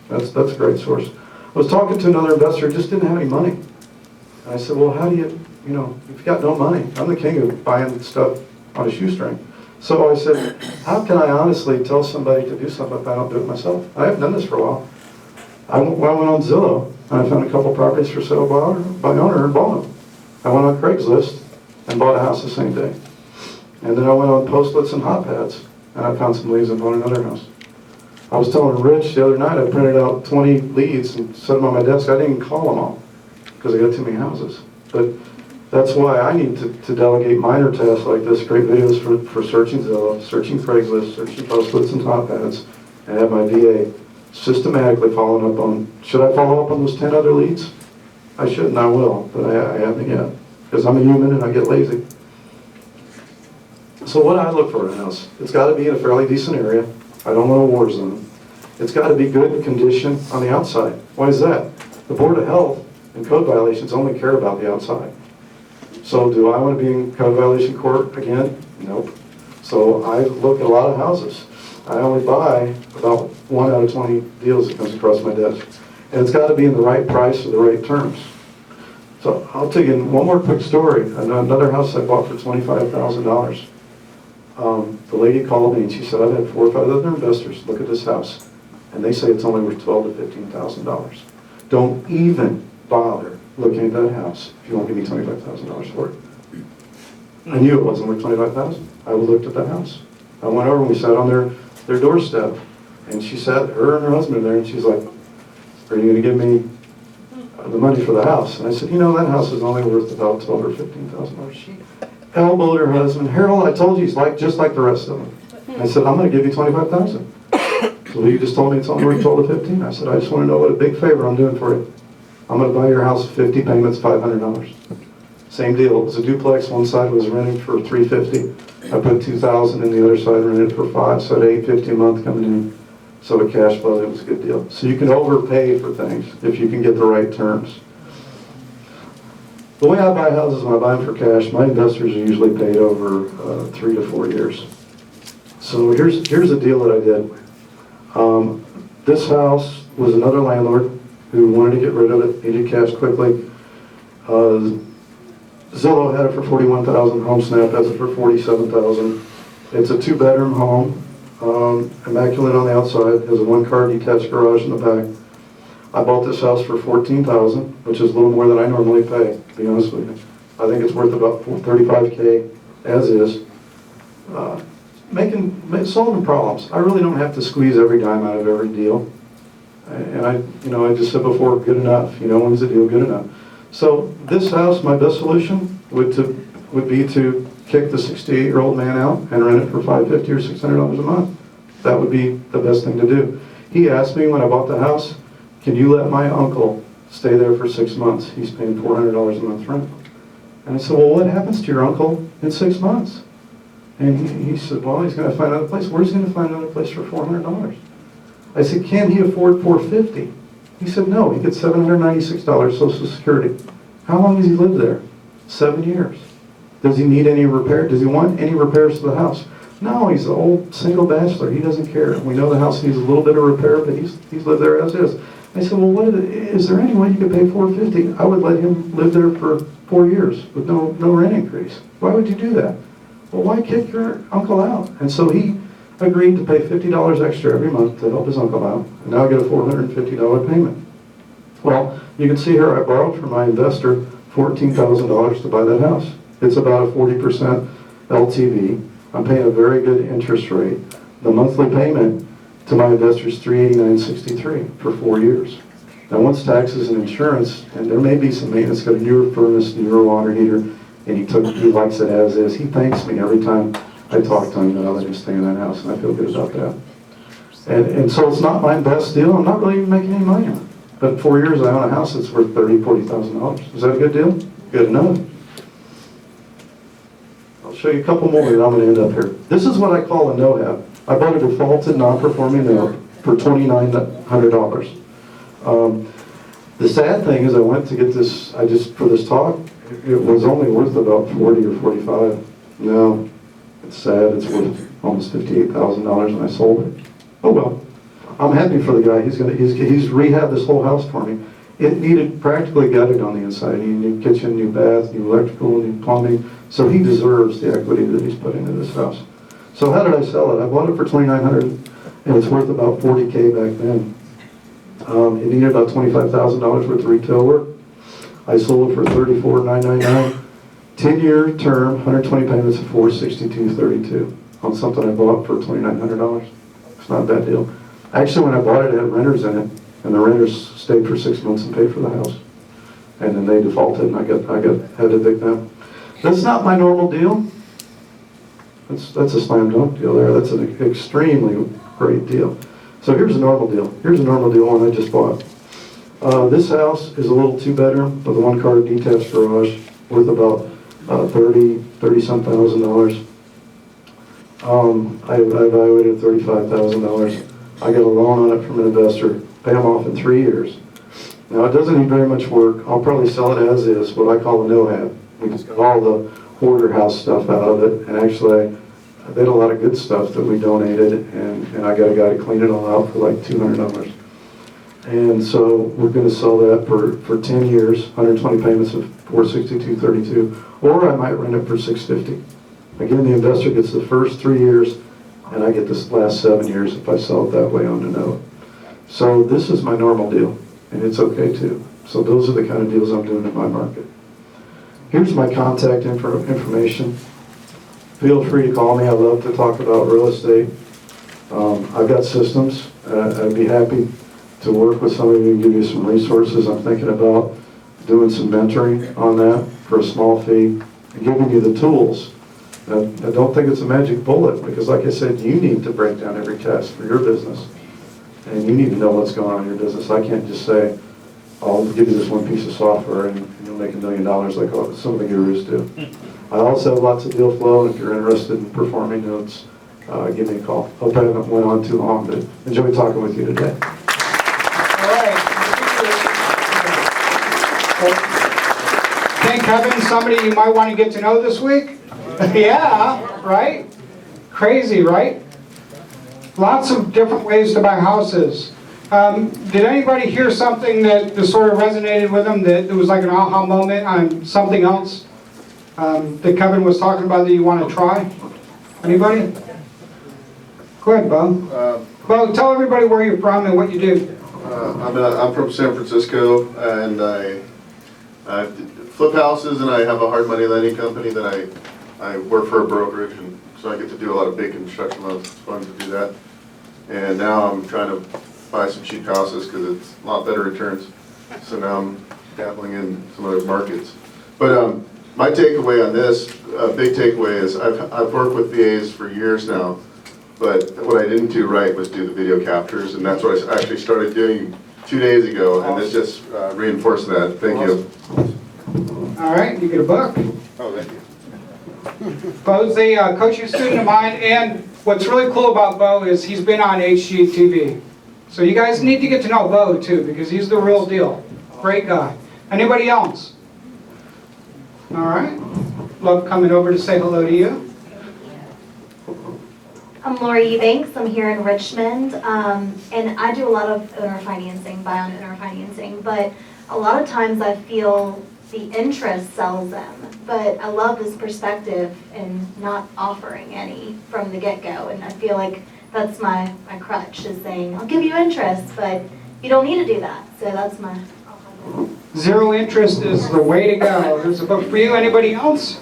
That's a great source. I was talking to another investor who just didn't have any money. And I said, well, how do you, you've got no money. I'm the king of buying stuff on a shoestring. So I said, how can I honestly tell somebody to do something if I don't do it myself? I haven't done this for a while. I went on Zillow, and I found a couple properties for sale by owner and bought them. I went on Craigslist and bought a house the same day. And then I went on Postlets and Hotpads, and I found some leads and bought another house. I was telling Rich the other night, I printed out 20 leads and set them on my desk. I didn't even call them all because I got too many houses. But that's why I need to delegate minor tasks like this, create videos for searching Zillow, searching Craigslist, searching Postlets and Hotpads, and have my VA systematically following up on, should I follow up on those 10 other leads? I should and I will, but I haven't yet because I'm a human and I get lazy. So what do I look for in a house? It's got to be in a fairly decent area. I don't want a war zone. It's got to be good condition on the outside. Why is that? The Board of Health and code violations only care about the outside. So do I want to be in code violation court again? Nope. So I look at a lot of houses. I only buy about 1 out of 20 deals that comes across my desk. And it's got to be in the right price or the right terms. So I'll tell you one more quick story. Another house I bought for $25,000. The lady called me and she said, I've had 4 or 5 other investors look at this house, and they say it's only worth $12,000 to $15,000. Don't even bother looking at that house if you won't give me $25,000 for it. I knew it wasn't worth $25,000. I looked at that house. I went over and we sat on their doorstep, and she sat, her and her husband there, and she's like, are you going to give me the money for the house? And I said, that house is only worth about $12,000 or $15,000. She elbowed her husband. Harold, I told you, he's just like the rest of them. And I said, I'm going to give you $25,000. So you just told me it's only worth $12,000 to $15,000. I said, I just want to know what a big favor I'm doing for you. I'm going to buy your house 50 payments, $500. Same deal. It was a duplex. One side was renting for $350. I put $2,000 in the other side, rented for $5,000, so at $850 a month coming in. So with cash flow, it was a good deal. So you can overpay for things if you can get the right terms. The way I buy houses, when I buy them for cash, my investors are usually paid over 3 to 4 years. So here's the deal that I did. This house was another landlord who wanted to get rid of it, needed cash quickly. Zillow had it for $41,000, HomeSnap has it for $47,000. It's a 2-bedroom home, immaculate on the outside, has a 1-car detached garage in the back. I bought this house for $14,000, which is a little more than I normally pay, to be honest with you. I think it's worth about $35K as is. Solving problems. I really don't have to squeeze every dime out of every deal. And I just said before, good enough. When's the deal good enough? So this house, my best solution would be to kick the 68-year-old man out and rent it for $550 or $600 a month. That would be the best thing to do. He asked me when I bought the house, can you let my uncle stay there for 6 months? He's paying $400 a month rent. And I said, well, what happens to your uncle in 6 months? And he said, well, he's going to find another place. Where's he going to find another place for $400? I said, can he afford $450? He said, no, he gets $796 Social Security. How long has he lived there? 7 years. Does he need any repair? Does he want any repairs to the house? No, he's an old single bachelor. He doesn't care. We know the house needs a little bit of repair, but he's lived there as is. I said, well, is there any way you could pay $450? I would let him live there for 4 years with no rent increase. Why would you do that? Well, why kick your uncle out? And so agreed to pay $50 extra every month to help his uncle out, and now I get a $450 payment. Well, you can see here I borrowed from my investor $14,000 to buy that house. It's about a 40% LTV. I'm paying a very good interest rate. The monthly payment to my investor is $389.63 for 4 years. Now, once taxes and insurance, and there may be some maintenance, got a newer furnace, newer water heater, and he likes it as is. He thanks me every time I talk to him that I'll let him stay in that house, and I feel good about that. And so it's not my best deal. I'm not really even making any money on it. But in 4 years, I own a house that's worth $30,000, $40,000. Is that a good deal? Good enough. I'll show you a couple more, and I'm going to end up here. This is what I call a no-have. I bought a defaulted non-performing note for $2,900. The sad thing is I went to get this, for this talk, it was only worth about 40 or 45. No, it's sad, it's worth almost $58,000 and I sold it. Oh well, I'm happy for the guy. He's rehabbed this whole house for me. It needed practically gutted on the inside. He needed new kitchen, new bath, new electrical, new plumbing. So he deserves the equity that he's put into this house. So how did I sell it? I bought it for $2,900 and it's worth about $40K back then. It needed about $25,000 worth of retail work. I sold it for $34,999. 10-year term, 120 payments of $462.32 on something I bought for $2,900. It's not a bad deal. Actually, when I bought it, it had renters in it, and the renters stayed for 6 months and paid for the house. And then they defaulted, and I had to evict them. That's not my normal deal. That's a slam dunk deal there. That's an extremely great deal. So here's a normal deal. Here's a normal deal one I just bought. This house is a little 2-bedroom with a 1-car detached garage worth about $30-some thousand. I evaluated $35,000. I got a loan on it from an investor, pay them off in 3 years. Now it doesn't need very much work. I'll probably sell it as is, what I call a no-have. We just got all the hoarder house stuff out of it, and actually they had a lot of good stuff that we donated, and I got a guy to clean it all out for like $200. And so we're going to sell that for 10 years, 120 payments of $462.32, or I might rent it for $650. Again, the investor gets the first 3 years, and I get this last 7 years if I sell it that way on the note. So this is my normal deal, and it's okay too. So those are the kind of deals I'm doing in my market. Here's my contact information. Feel free to call me. I love to talk about real estate. I've got systems. I'd be happy to work with some of you and give you some resources. I'm thinking about doing some mentoring on that for a small fee and giving you the tools. I don't think it's a magic bullet because, like I said, you need to break down every task for your business. And you need to know what's going on in your business. I can't just say, I'll give you this one piece of software and you'll make $1 million like some of the gurus do. I also have lots of deal flow, and if you're interested in performing notes, give me a call. Hope I haven't went on too long, but enjoy talking with you today. All right. Think Kevin, somebody you might want to get to know this week? Yeah, right? Crazy, right? Lots of different ways to buy houses. Did anybody hear something that sort of resonated with them, that it was like an aha moment on something else that Kevin was talking about that you want to try? Anybody? Go ahead, Bo. Bo, tell everybody where you're from and what you do. I'm from San Francisco, and I flip houses, and I have a hard money lending company that I work for a brokerage, and so I get to do a lot of big construction loans. It's fun to do that. And now I'm trying to buy some cheap houses because it's a lot better returns. So now I'm dabbling in some other markets. But my takeaway on this, big takeaway is I've worked with VAs for years now, but what I didn't do right was do the video captures, and that's what I actually started doing 2 days ago, and this just reinforced that. Thank you. All right, you get a book. Oh, thank you. Bo's a coaching student of mine, and what's really cool about Bo is he's been on HGTV. So you guys need to get to know Bo too, because he's the real deal. Great guy. Anybody else? All right. Love coming over to say hello to you. I'm Lori Eubanks. I'm here in Richmond, and I do a lot of owner financing, buy on owner financing, but a lot of times I feel the interest sells them. But I love this perspective in not offering any from the get-go. And I feel like that's my crutch, is saying, I'll give you interest, but you don't need to do that. So that's my... Zero interest is the way to go. There's a book for you. Anybody else?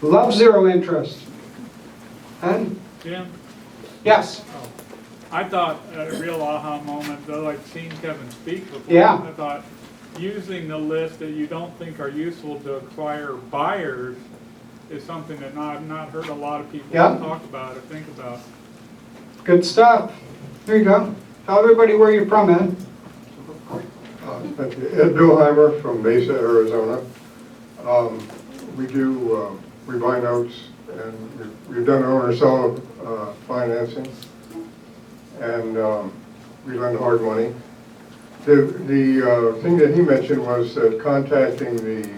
Love zero interest. Ed? Jim? Yes. I thought a real aha moment, though I'd seen Kevin speak before. Yeah. I thought using the list that you don't think are useful to acquire buyers is something that I've not heard a lot of people Yeah. talk about or think about. Good stuff. There you go. Tell everybody where you're from, Ed. Thank you. Ed Billheimer from Mesa, Arizona. We buy notes, and we've done owner-seller financing, and we lend hard money. The thing that he mentioned was contacting the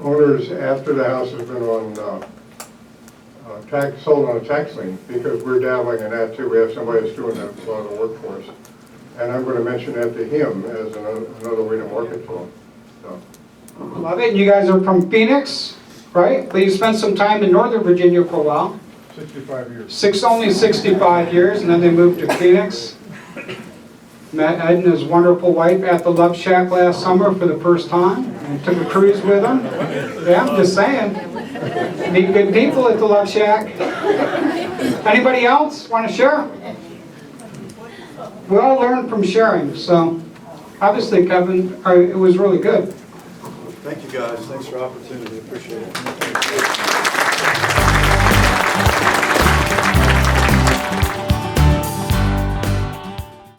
owners after the house has been on sold on a tax lien, because we're dabbling in that too. We have somebody that's doing a lot of the work for us. And I'm going to mention that to him as another way to market to him. So. Love it. And you guys are from Phoenix, right? But you spent some time in Northern Virginia for a while. 65 years. Only 65 years, and then they moved to Phoenix. Met Ed and his wonderful wife at the Love Shack last summer for the first time. And took a cruise with them. Yeah, I'm just saying. Meet good people at the Love Shack. Anybody else want to share? We all learn from sharing, so obviously, Kevin, it was really good. Thank you, guys. Thanks for the opportunity. Appreciate it.